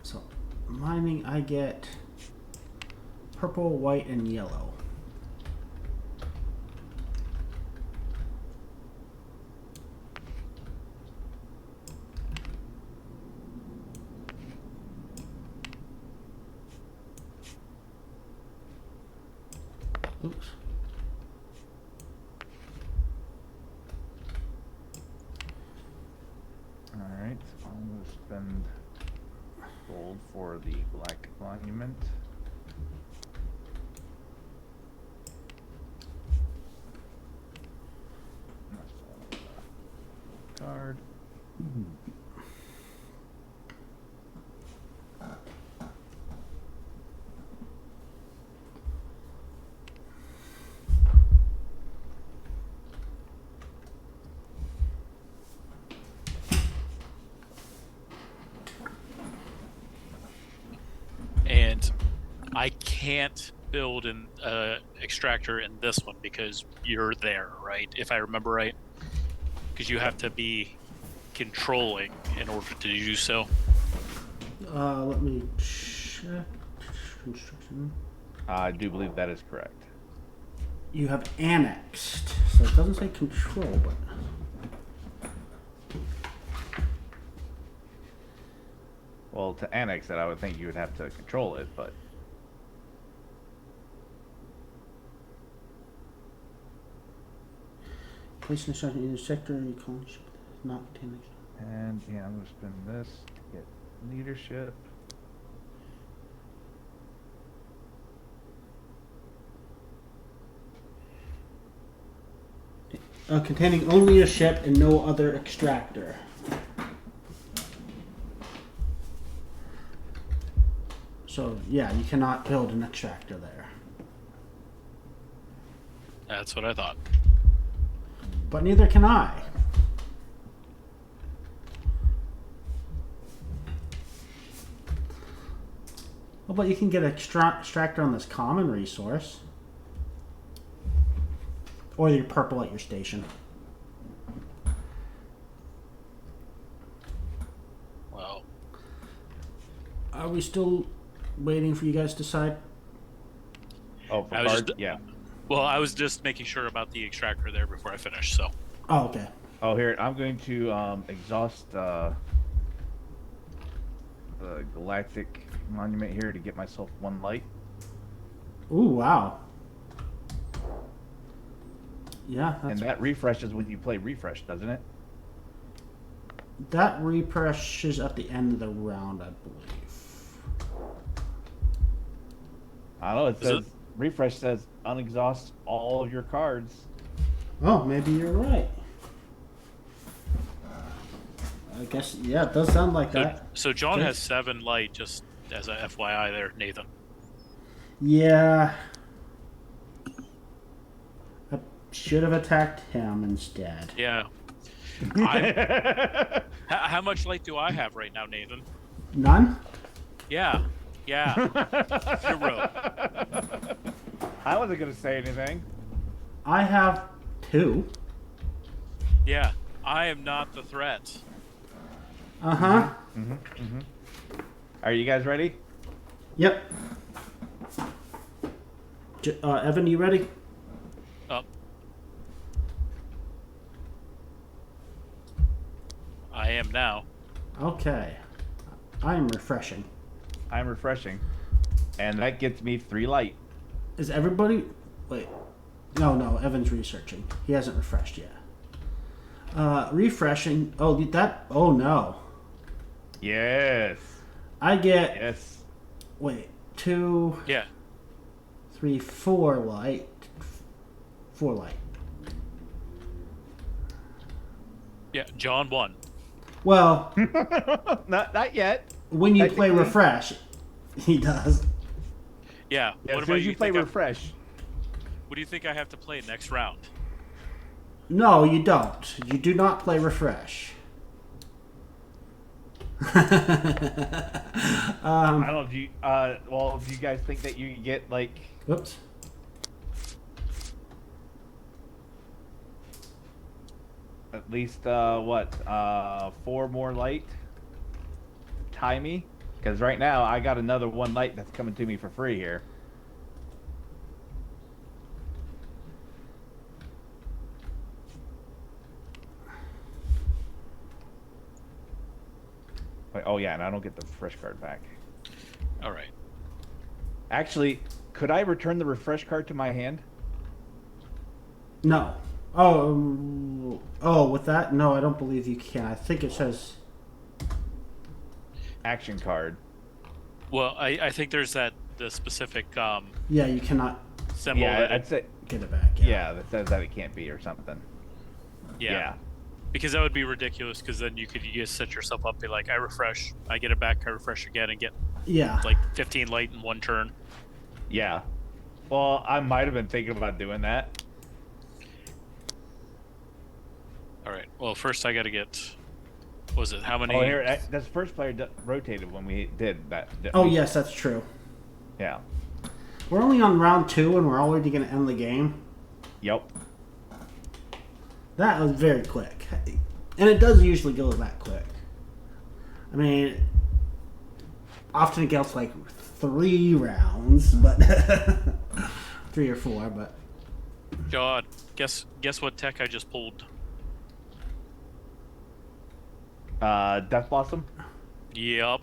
So, mining, I get purple, white, and yellow. Oops. Alright, I'm going to spend gold for the Black Monument. Card. And I can't build an extractor in this one because you're there, right? If I remember right. Because you have to be controlling in order to do so. Let me check. Construction. I do believe that is correct. You have annexed. So it doesn't say control, but... Well, to annex it, I would think you would have to control it, but... Place an instruction in your sector, you call it not containing. And, yeah, I'm going to spend this to get leadership. Containing only a ship and no other extractor. So, yeah, you cannot build an extractor there. That's what I thought. But neither can I. Well, but you can get an extractor on this common resource. Or your purple at your station. Well, Are we still waiting for you guys to decide? Oh, for I was card? just- Yeah. well, I was just making sure about the extractor there before I finished, so. Oh, okay. Oh, here, I'm going to exhaust the galactic monument here to get myself 1 light. Ooh, wow. Yeah, And that refreshes when you play refresh, doesn't it? that refreshes at the end of the round, I believe. I don't know, it Is says, it? refresh says unexhaust all of your cards. Oh, maybe you're right. I guess, yeah, it does sound like that. So John Okay. has 7 light, just as a FYI there, Nathan. Yeah. I should have attacked him instead. Yeah. How much light do I have right now, Nathan? None? Yeah. Yeah. 0. I wasn't going to say anything. I have 2. Yeah. I am not the threat. Uh-huh. Are you guys ready? Yep. Evan, you ready? Up. I am now. Okay. I am refreshing. I'm refreshing. And that gets me 3 light. Is everybody... Wait. No, Evan's researching. He hasn't refreshed yet. Refreshing... Oh, that... Oh, no. Yes. I get... Yes. Wait. 2, Yeah. 3, 4 light. 4 light. Yeah. John won. Well, Not yet. when you play Technically- refresh, he does. Yeah. Yeah, What as soon about as you play think refresh. what do you think I have to play next round? No, you don't. You do not play refresh. I don't know if you, well, if you guys think that you get, like, Whoops. at least, 4 more light? Tie me? Because right now, I got another 1 light that's coming to me for free here. Wait, oh yeah, and I don't get the fresh card back. All right. Actually, could I return the refresh card to my hand? No. With that? No, I don't believe you can. I think it says... Action card. Well, I think there's the specific Yeah, you cannot symbol. Yeah, that I'd say, get it back. yeah, that says that it can't be or something. yeah. Because that would be ridiculous. Because then you just set yourself up, be like, I refresh, I get it back, I refresh again, and get Yeah. like 15 light in 1 turn. Yeah. Well, I might have been thinking about doing that. All right. Well, first I got to get. What was it? How many? Oh, here, that's first player rotated when we did that. Oh, yes, that's true. Yeah. We're only on round 2 and we're already going to end the game. Yep. That was very quick. And it does usually go that quick. I mean, often it gets like 3 rounds, but 3 or 4, but God, guess what tech I just pulled? Death Blossom. Yep.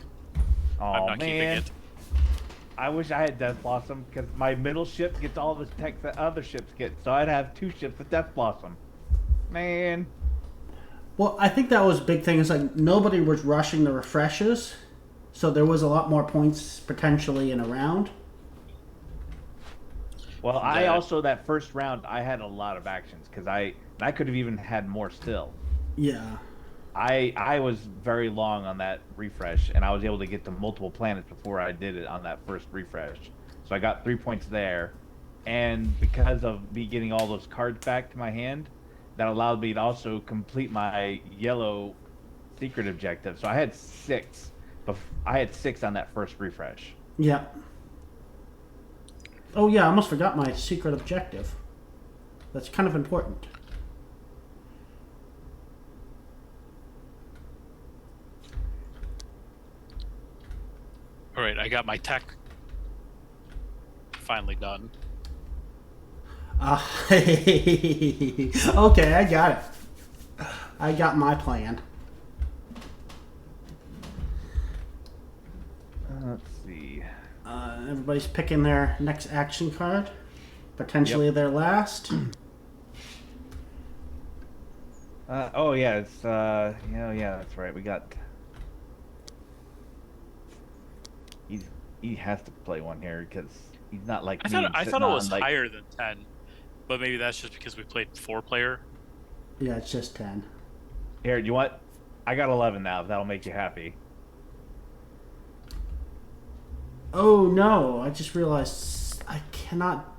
Oh I'm not keeping man, it. I wish I had Death Blossom because my middle ship gets all the tech that other ships get, so I'd have 2 ships with Death Blossom. Man. well, I think that was a big thing. Is like nobody was rushing the refreshes, so there was a lot more points potentially in a round. Well, I Yeah. also that first round I had a lot of actions because I could have even had more still. Yeah. I was very long on that refresh, and I was able to get to multiple planets before I did it on that first refresh. So I got 3 points there, and because of me getting all those cards back to my hand, that allowed me to also complete my yellow secret objective. So I had 6. I had 6 on that first refresh. Yeah. Oh yeah, I almost forgot my secret objective. That's kind of important. All right, I got my tech finally done. Okay, I got it. I got my plan. Let's see. Everybody's picking their next action card. Potentially their last. Oh yeah, it's yeah, that's right. We got. He has to play one here because he's not like me. I thought it was like, higher than 10, but maybe that's just because we played 4-player. Yeah, it's just 10. Here, you want? I got 11 now. If that'll make you happy. Oh no, I just realized I cannot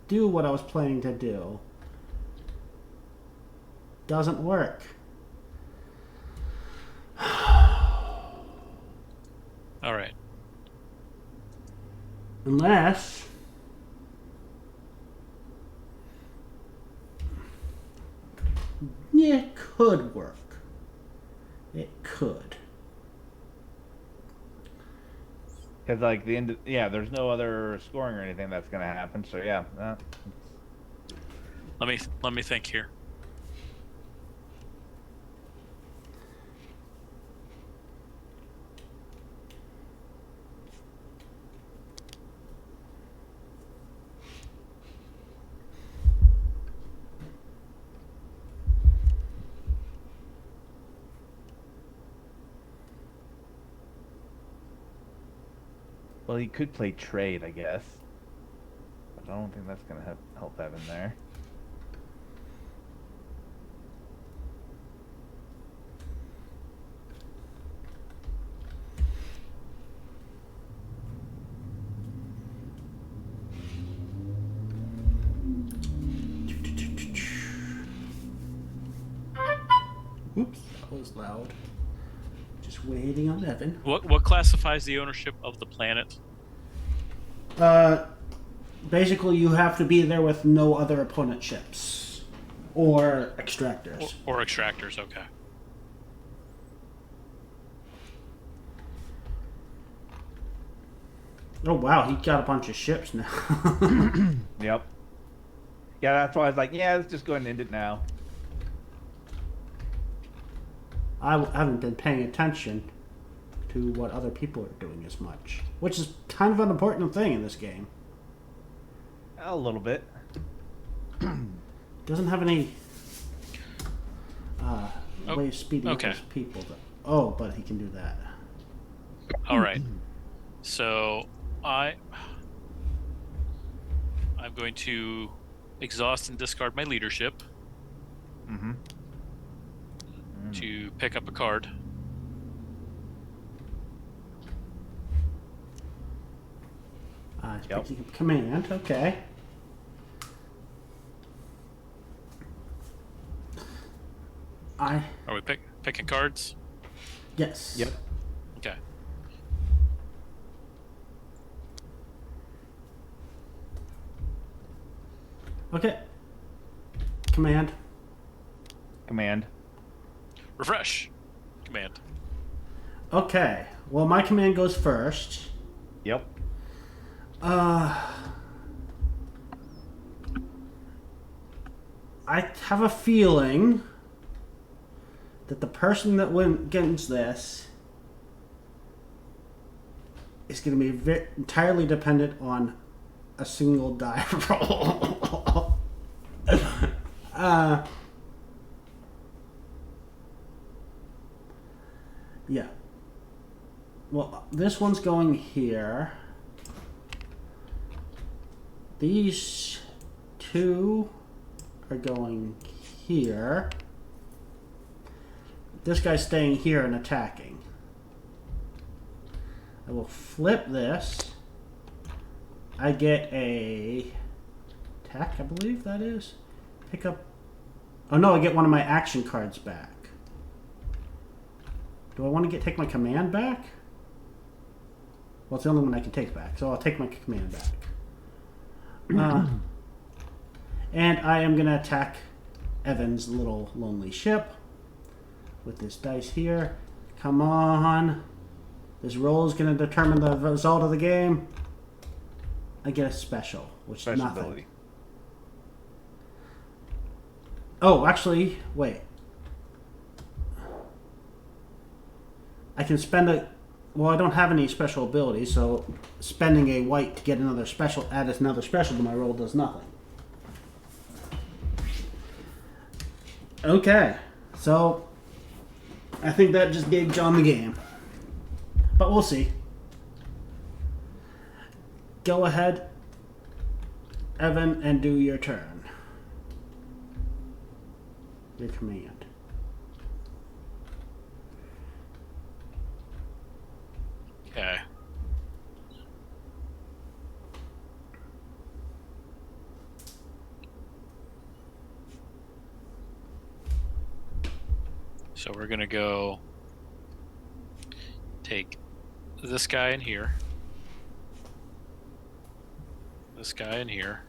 do what I was planning to do. Doesn't work. Alright. Unless... Yeah, it could work. It could. Because like the end, there's no other scoring or anything that's gonna happen. So yeah. Let me think here. Well, he could play trade, I guess. But I don't think that's gonna help Evan there. Oops, that was loud. Just waiting on Evan. What classifies the ownership of the planet? Basically, you have to be there with no other opponent ships or extractors. Or extractors, okay. Oh wow, he got a bunch of ships now. Yep. Yeah, that's why I was like, yeah, let's just go ahead and end it now. I haven't been paying attention to what other people are doing as much, which is kind of an important thing in this game. A little bit. Doesn't have any way of speeding up okay. his people. Oh, but he can do that. All right. So I'm going to exhaust and discard my leadership to pick up a card. Picking up command. Okay. Are we picking cards? Yes. Yep. Okay. Okay. Command. Command. Refresh. Command. Okay. Well, my command goes first. Yep. I have a feeling that the person that wins this is going to be entirely dependent on a single die roll. Yeah. Well, this one's going here. These two are going here. This guy's staying here and attacking. I will flip this. I get a attack, I believe that is. Pick up. Oh no, I get one of my action cards back. Do I want to take my command back? Well, it's the only one I can take back, so I'll take my command back. And I am going to attack Evan's little lonely ship with this dice here. Come on. This roll is going to determine the result of the game. I get a special, which is nothing. Ability. Oh, actually, wait. I can spend a. Well, I don't have any special abilities, so spending a white to get another special, add another special to my roll does nothing. Okay, so I think that just gave John the game. But we'll see. Go ahead, Evan, and do your turn. Your command. Okay. So we're gonna go take this guy in here, this guy in here,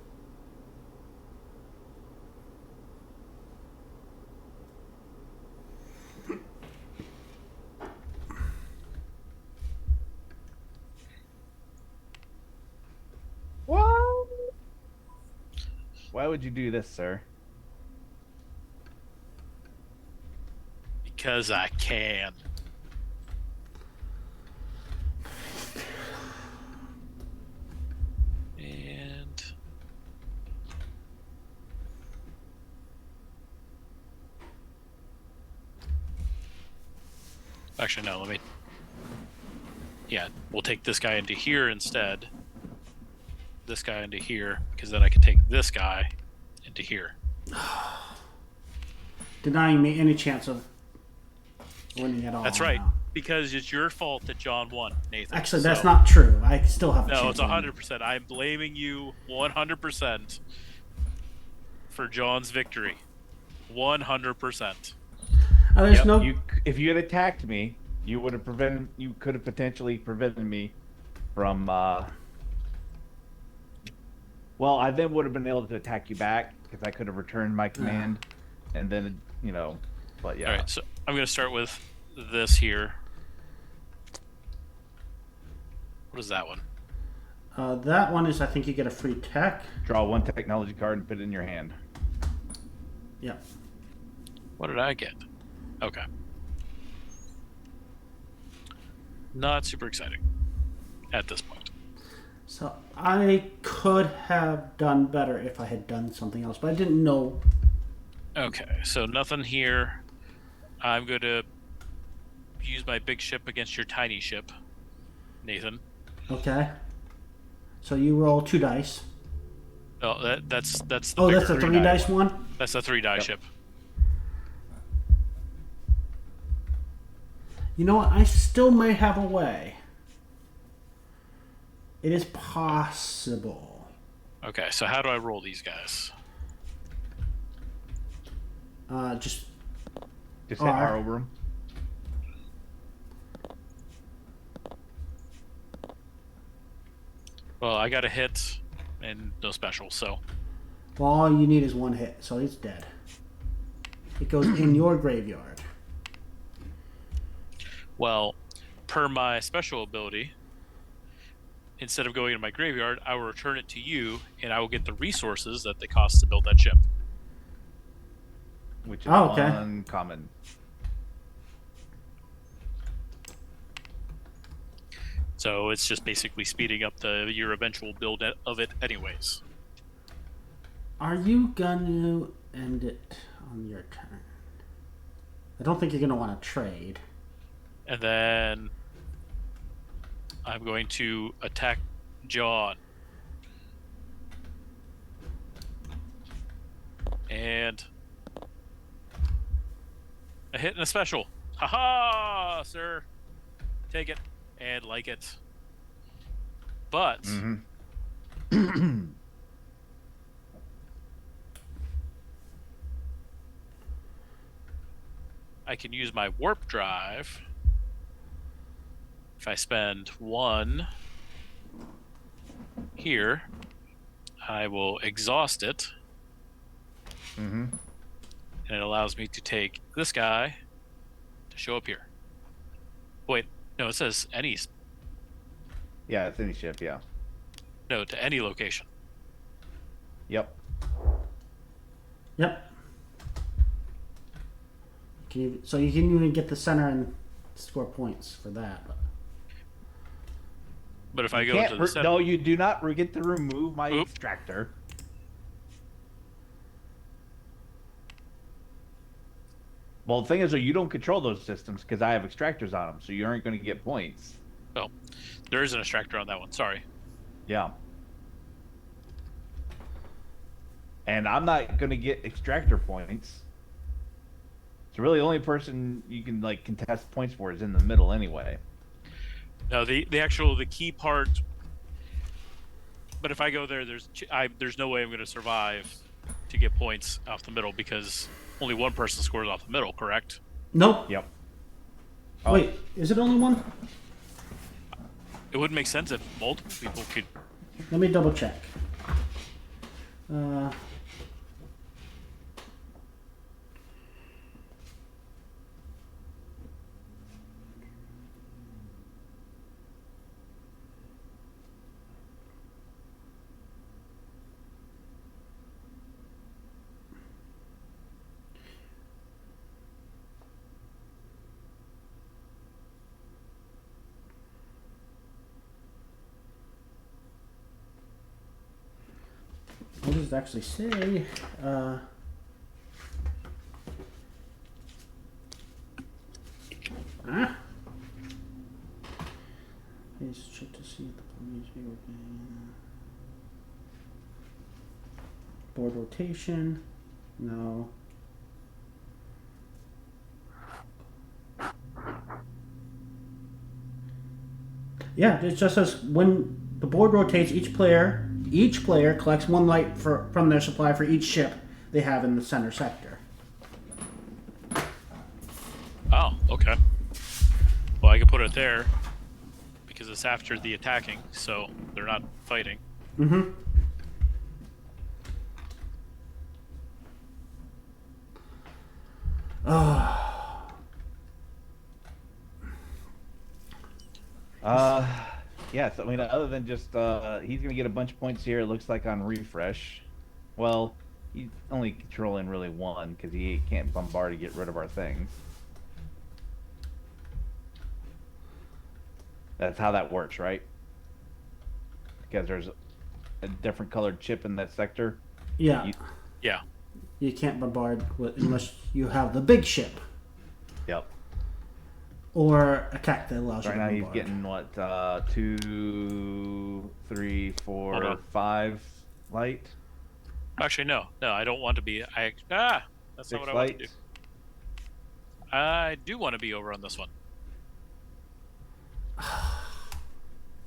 What? Why would you do this, sir? because I can. And actually, no, let me. Yeah, we'll take this guy into here instead. This guy into here, because then I can take this guy into here. Denying me any chance of winning at all. That's right, now. because it's your fault that John won, Nathan. Actually, that's So- not true. I still have a No, chance. it's 100%. I'm blaming you 100% for John's victory. 100%. There's Yep, no. if you had attacked me, you would have prevented. You could have potentially prevented me from. Well, I then would have been able to attack you back because I could have returned my command, and then But yeah. All right, so I'm going to start with this here. What is that one? That one is, I think you get a free tech. Draw one technology card and put it in your hand. Yeah. What did I get? Okay. Not super exciting at this point. So I could have done better if I had done something else, but I didn't know. Okay, so nothing here. I'm going to use my big ship against your tiny ship, Nathan. Okay. So you roll 2 dice. Oh, that's the Oh, bigger. that's the 3 die dice one? That's the 3-die Yep. ship. You know what? I still may have a way. It is possible. Okay, so how do I roll these guys? Just Just hit R. R over them. Well, I got a hit and no special, so well, all you need is 1 hit, so he's dead. It goes in your graveyard. well, per my special ability, instead of going in my graveyard, I will return it to you, and I will get the resources that they cost to build that ship. Which is Oh, okay. uncommon. So it's just basically speeding up your eventual build of it, anyways. Are you gonna end it on your turn? I don't think you're gonna want to trade. And then I'm going to attack John. And a hit and a special. Haha, sir. Take it and like it. But Mm-hmm. I can use my warp drive. If I spend 1 here, I will exhaust it, Mm-hmm. and it allows me to take this guy to show up here. Wait, no, it says any. Yeah, it's any ship. Yeah. No, to any location. Yep. Yep. So you can even get the center and score points for that. But if I You go can't into the center, no, you do not get to remove my Oop. extractor. Well, the thing is, though, you don't control those systems because I have extractors on them, so you aren't going to get points. oh, there is an extractor on that one. Sorry. Yeah. And I'm not going to get extractor points. So really, the only person you can like contest points for is in the middle anyway. No, the key part. But if I go there, there's no way I'm going to survive to get points off the middle because only one person scores off the middle. Correct? Nope. Yep. Wait, is it only one? It wouldn't make sense if multiple people could. Let me double check. What does it actually say? Please check to see if the police be working. Board rotation. No. Yeah, it just says when the board rotates, each player collects one light from their supply for each ship they have in the center sector. Oh, okay. Well, I can put it there because it's after the attacking, so they're not fighting. Mm-hmm. Yeah, so I mean, other than just he's gonna get a bunch of points here. It looks like on refresh. Well, he's only controlling really one because he can't bombard to get rid of our things. That's how that works, right? Because there's a different colored chip in that sector. Yeah. Yeah. You can't bombard unless you have the big ship. Yep. Or a tech that allows Right you to now bombard. he's getting what 2, 3, 4, 5 light. Actually, no, I don't want to be. That's not 6 what I want to lights. do. I do want to be over on this one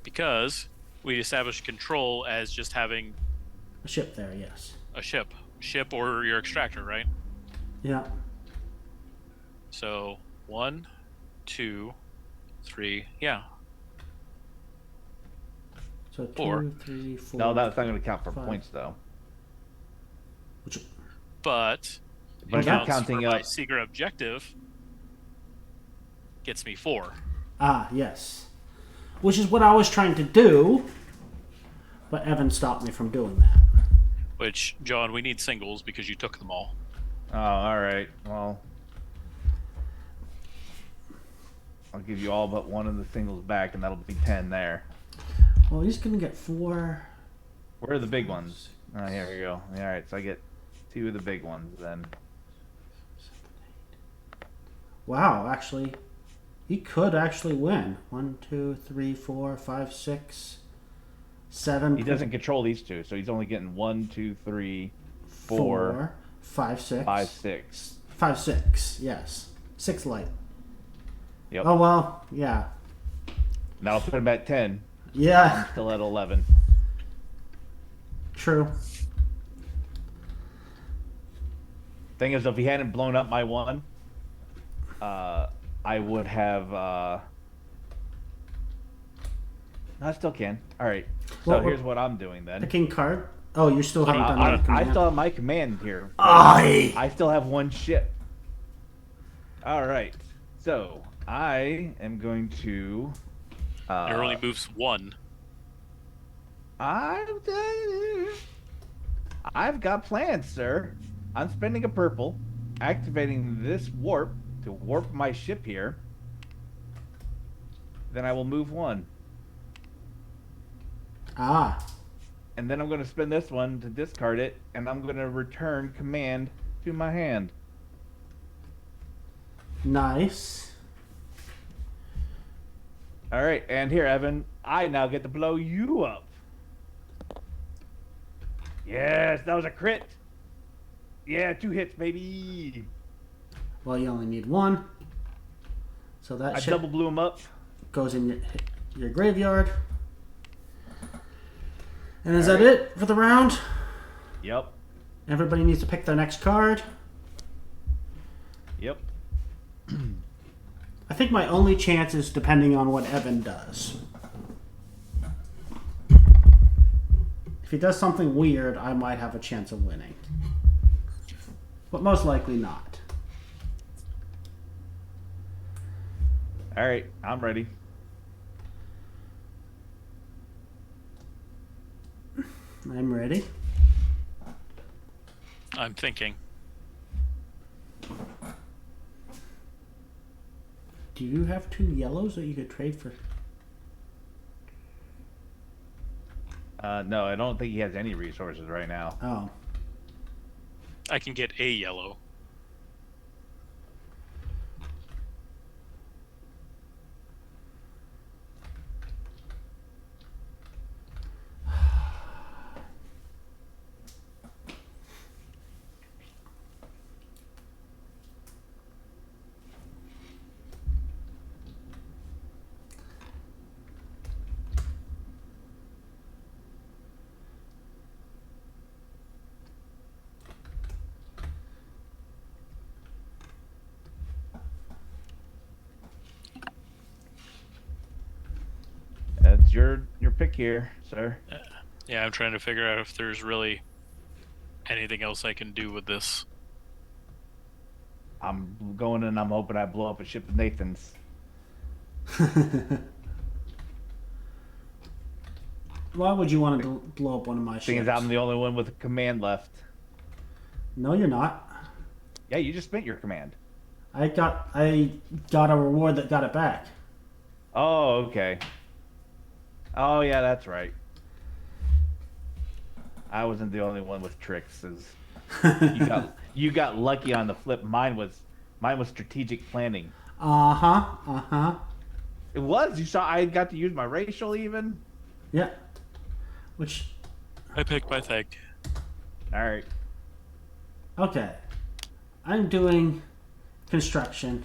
because we established control as just having A ship there, yes. a ship or your extractor, right? Yeah. So 1, 2, 3, yeah. So 2, 4. 3, 4. No, that's not going to count for 5. points though. Which, But But it if you're counts counting for my up, secret objective. Gets me 4. yes. Which is what I was trying to do, but Evan stopped me from doing that. Which, John, we need singles because you took them all. oh, all right. Well, I'll give you all but one of the singles back, and that'll be 10 there. Well, he's going to get 4. Where are the big ones? Oh, here we go. All right, so I get 2 of the big ones then. Wow, actually, he could actually win. 1, 2, 3, 4, 5, 6, 7. He doesn't control these two, so he's only getting 1, 2, 3, 4, 5, 6. 5, 6. 5, 6, yes. 6 light. Yep. Oh, well, yeah. Now I'll put him at 10. Yeah, I'm still at 11. true. Thing is, if he hadn't blown up my one, I would have. I still can. All right. So Well, here's what I'm doing The then. king card. Oh, you still haven't done I, that. I still have my command here. Aye. I still have one ship. All right. So I am going to. It only moves 1. I've got plans, sir. I'm spending a purple, activating this warp to warp my ship here. then I will move 1. Ah, And then I'm going to spend this one to discard it, and I'm going to return command to my hand. nice. All right, and here, Evan, I now get to blow you up. Yes, that was a crit. Yeah, 2 hits, baby. Well, you only need 1. So that I shit double blew him up. goes in your graveyard. And is All that right. it for the round? Yep. Everybody needs to pick their next card. Yep. I think my only chance is depending on what Evan does. If he does something weird, I might have a chance of winning. But most likely not. All right, I'm ready. I'm ready. I'm thinking. Do you have 2 yellows that you could trade for? No, I don't think he has any resources right now. Oh. I can get a yellow. That's your pick here, sir. Yeah, I'm trying to figure out if there's really anything else I can do with this. I'm going and I'm hoping I blow up a ship of Nathan's. Why would you want to blow up one of my ships? Seeing as I'm the only one with a command left. No, you're not. Yeah, you just spent your command. I got a reward that got it back. Oh, okay. Oh, yeah, that's right. I wasn't the only one with tricks. You got lucky on the flip. Mine was strategic planning. Uh-huh. It was. You saw I got to use my racial even. Yeah. Which, I picked my thing. All right. okay. I'm doing construction,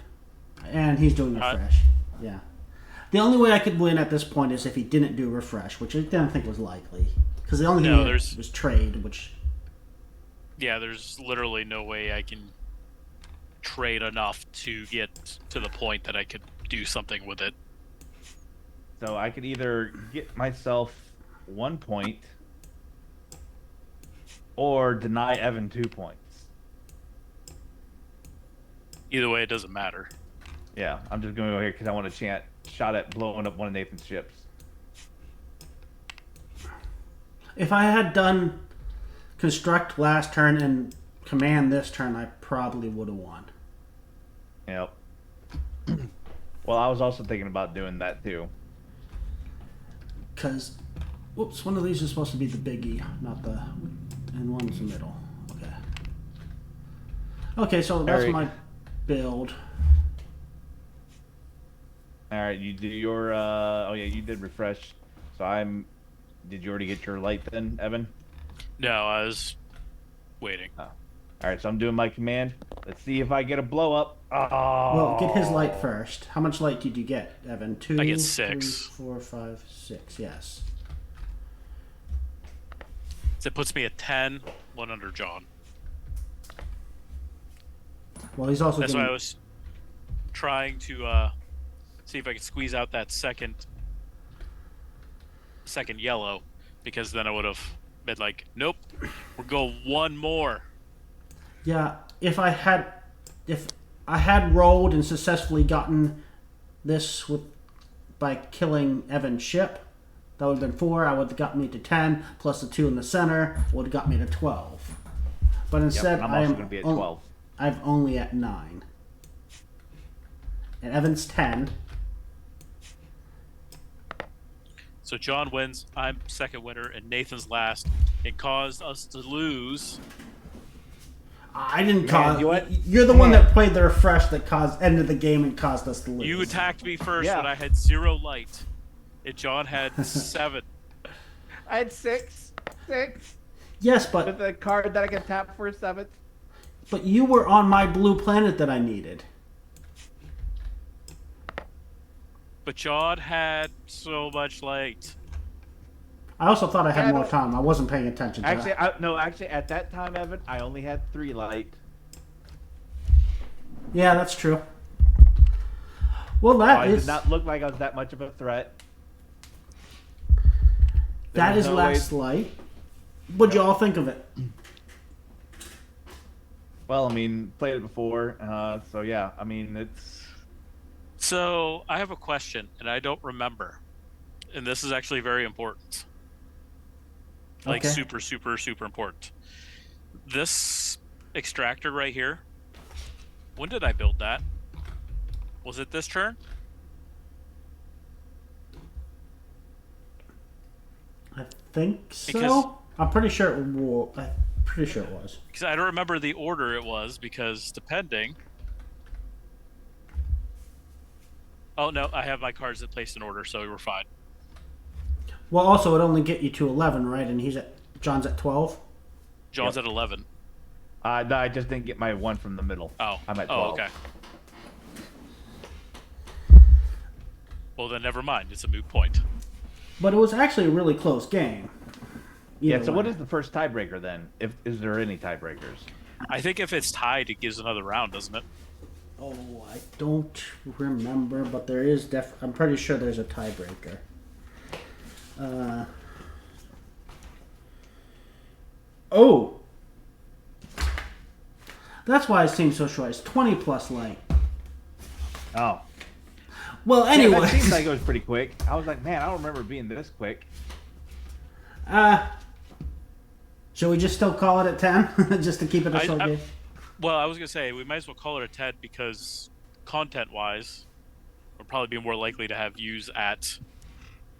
and he's doing refresh. Yeah. The only way I could win at this point is if he didn't do refresh, which I didn't think was likely. Because the only thing he did was trade, which... Yeah, there's literally no way I can trade enough to get to the point that I could do something with it. So I could either get myself 1 point or deny Evan 2 points. Either way, it doesn't matter. Yeah, I'm just going to go here because I want a shot at blowing up one of Nathan's ships. If I had done construct last turn and command this turn, I probably would have won. Yep. Well, I was also thinking about doing that too. Because, whoops, one of these is supposed to be the biggie, not the... And one's the middle. Okay. Okay, so that's Eric. my build. All right, you do your. Oh yeah, you did refresh. So Did you already get your light then, Evan? No, I was waiting. Oh. All right, so I'm doing my command. Let's see if I get a blow up. Oh. Well, get his light first. How much light did you get, Evan? 2, I get 3, 6. 4, 5, 6. Yes. So it puts me at 10, 1 under John. Well, he's also That's getting... why I was trying to see if I could squeeze out that second yellow, because then I would have been like, nope, we're going 1 more. Yeah, if I had rolled and successfully gotten this by killing Evan's ship, that would have been 4. I would have got me to 10, plus the 2 in the center would have got me to 12. But instead, I'm also going to be at 12. I'm only at 9. And Evan's 10. So John wins, I'm second winner, and Nathan's last. It caused us to lose. I didn't Man, cause. you know what? You're the one that played the refresh that ended the game and caused us to lose. You attacked me first Yeah. when I had 0 light, and John had 7. I had 6. Yes, With a card that I can tap for a 7th. but you were on my blue planet that I needed. But John had so much light. I also thought I had Yeah, more no. time. I wasn't paying attention to Actually, that. actually, at that time, Evan, I only had 3 light. Yeah, that's true. Well, So that I is did not look like I was that much of a threat. that There's is no last way- light. What'd you all think of it? Well, I mean, played it before, so yeah. I mean, it's So I have a question, and I don't remember. And this is actually very important. Like Okay. super, super, super important. This extractor right here. When did I build that? Was it this turn? I think so. Because- I'm pretty sure it was. Because I don't remember the order it was, because depending. Oh no, I have my cards that placed in order, so we were fine. Well, also it only get you to 11, right? And John's at 12. John's at 11. no, I just didn't get my 1 from the middle. Oh, I'm at 12. okay. Well, then never mind. It's a moot point. But it was actually a really close game. Yeah. Either So what way. is the first tiebreaker then? Is there any tiebreakers? I think if it's tied, it gives another round, doesn't it? Oh, I don't remember, but there is I'm pretty sure there's a tiebreaker. Oh! That's why it seems so short. It's 20 plus light. Oh. Well, Yeah, anyway. that seems like it was pretty quick. I was like, man, I don't remember it being this quick. Should we just still call it at 10? Just to keep it a slow game? Well, I was going to say, we might as well call it a TED because content-wise, we'll probably be more likely to have views at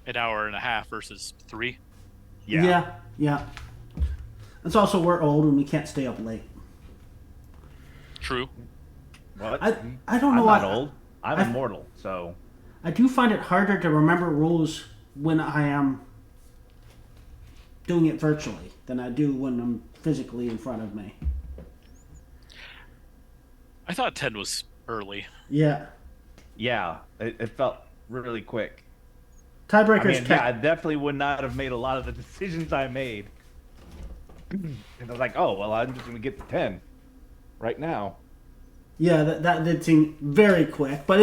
an hour and a half versus 3. Yeah. It's also we're old and we can't stay up late. True. What? I don't know I'm not why- old. I'm immortal, so. I do find it harder to remember rules when I am doing it virtually than I do when I'm physically in front of me. I thought 10 was early. Yeah. Yeah, it felt really quick. Tiebreakers I mean, yeah, I 10. definitely would not have made a lot of the decisions I made. And I was like, oh, well, I'm just going to get to 10 right now. Yeah, that did seem very quick. But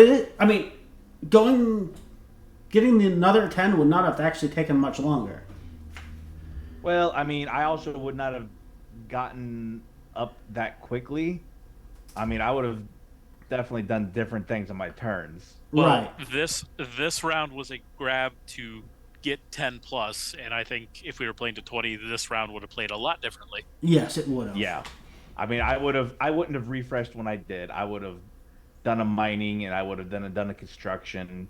getting another 10 would not have actually taken much longer. Well, I mean, I also would not have gotten up that quickly. I mean, I would have definitely done different things on my turns. Well, Right. this round was a grab to get 10 plus, and I think if we were playing to 20, this round would have played a lot differently. Yes, it would have. Yeah. I mean, I wouldn't have refreshed when I did. I would have done a mining and I would have done a construction.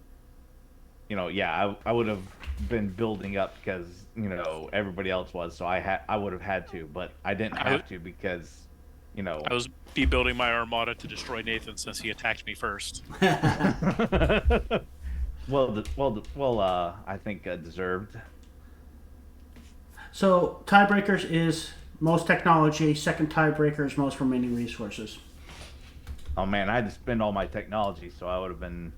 You know, yeah, I would have been building up because, you know, everybody else was, so I would have had to, but I didn't have to because, you know. I was building my armada to destroy Nathan since he attacked me first. I think deserved. So tiebreakers is most technology. Second tiebreaker is most remaining resources. Oh man, I had to spend all my technology, so I would have been.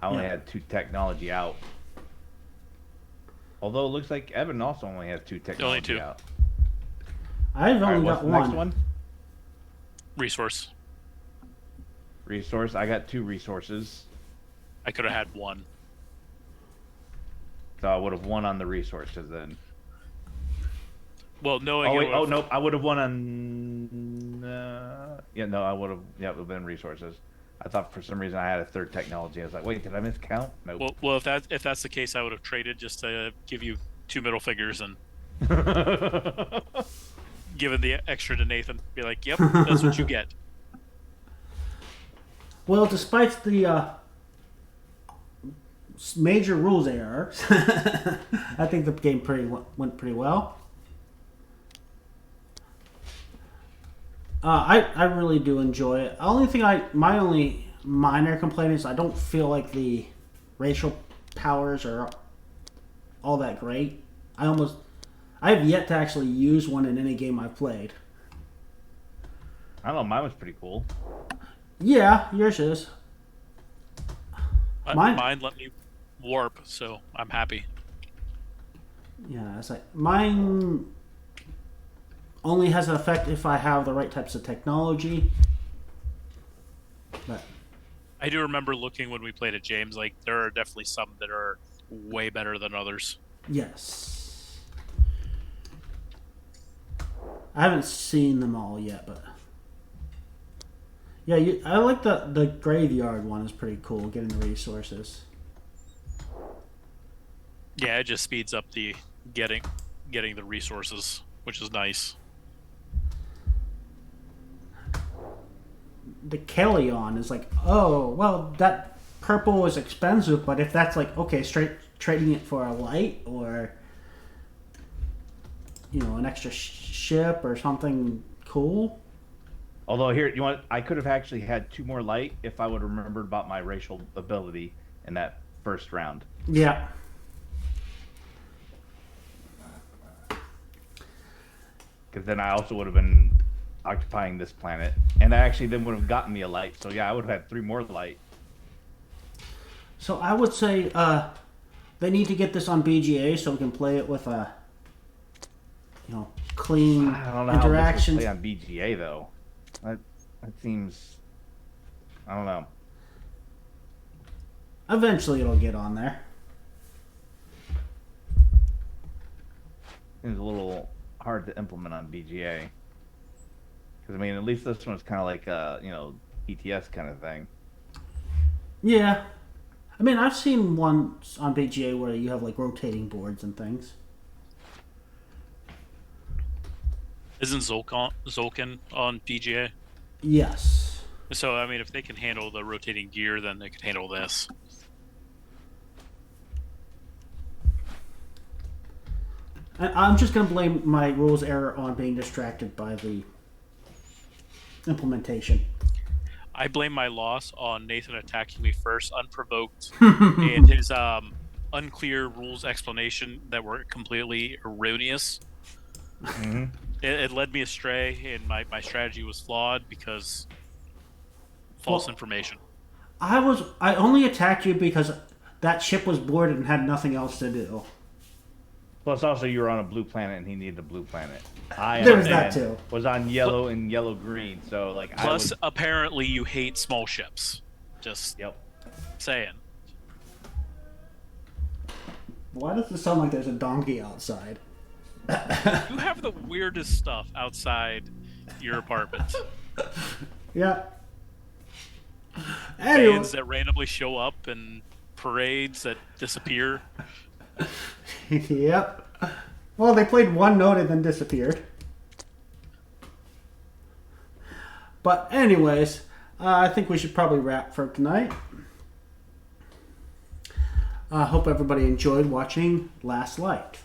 I only had 2 technology out. Although it looks like Evan also only has 2 technology 2. out. I've All right, only what's got the one. next one? Resource. Resource. I got 2 resources, I could have had 1. so I would have won on the resources then. Well, knowing Oh wait, it oh would've- nope, I would have won on. I would have. Yeah, it would have been resources. I thought for some reason I had a 3rd technology. I was like, wait, did I miscount? Nope. Well, if that's the case, I would have traded just to give you 2 middle fingers and given the extra to Nathan. Be like, yep, that's what you get. Well, despite the major rules errors. I think the game went pretty well. I really do enjoy it. My only minor complaint is I don't feel like the racial powers are all that great. I have yet to actually use one in any game I've played. I don't know. Mine was pretty cool. Yeah, yours is. Mine let me warp, so I'm happy. Yeah, it's like mine only has an effect if I have the right types of technology. But I do remember looking when we played at James, like there are definitely some that are way better than others. yes, I haven't seen them all yet, but yeah, I like the graveyard one is pretty cool. Getting the resources. Yeah, it just speeds up the getting the resources, which is nice. The Kelleon is like, oh, well, that purple is expensive, but if that's like, okay, straight trading it for a light or, an extra ship or something cool. Although here, I could have actually had 2 more light if I would have remembered about my racial ability in that first round. Yeah. Because then I also would have been occupying this planet, and I actually then would have gotten me a light. So yeah, I would have had 3 more light. So I would say they need to get this on BGA so we can play it with a, clean I don't know interactions. how this would play on BGA though. That seems, I don't know. Eventually it'll get on there. Seems a little hard to implement on BGA. Because, I mean, at least this one's kind of like a, ETS kind of thing. Yeah. I mean, I've seen ones on BGA where you have, like, rotating boards and things. Isn't Zolkin on PGA? Yes. So, I mean, if they can handle the rotating gear, then they can handle this. I'm just going to blame my rules error on being distracted by the implementation. I blame my loss on Nathan attacking me first, unprovoked, and his unclear rules explanation that were completely erroneous. Mm-hmm. It led me astray, and my strategy was flawed because false information. I only attacked you because that ship was boarded and had nothing else to do. Plus, also, you were on a blue planet, and he needed a blue planet. There was that too. Was on yellow and yellow-green, so, like, Plus, apparently, you hate small ships. Just saying. Why does it sound like there's a donkey outside? You have the weirdest stuff outside your apartment. Yeah. Anyway. Bands that randomly show up and parades that disappear. Yep. Well, they played one note and then disappeared. But anyways, I think we should probably wrap for tonight. I hope everybody enjoyed watching Last Light.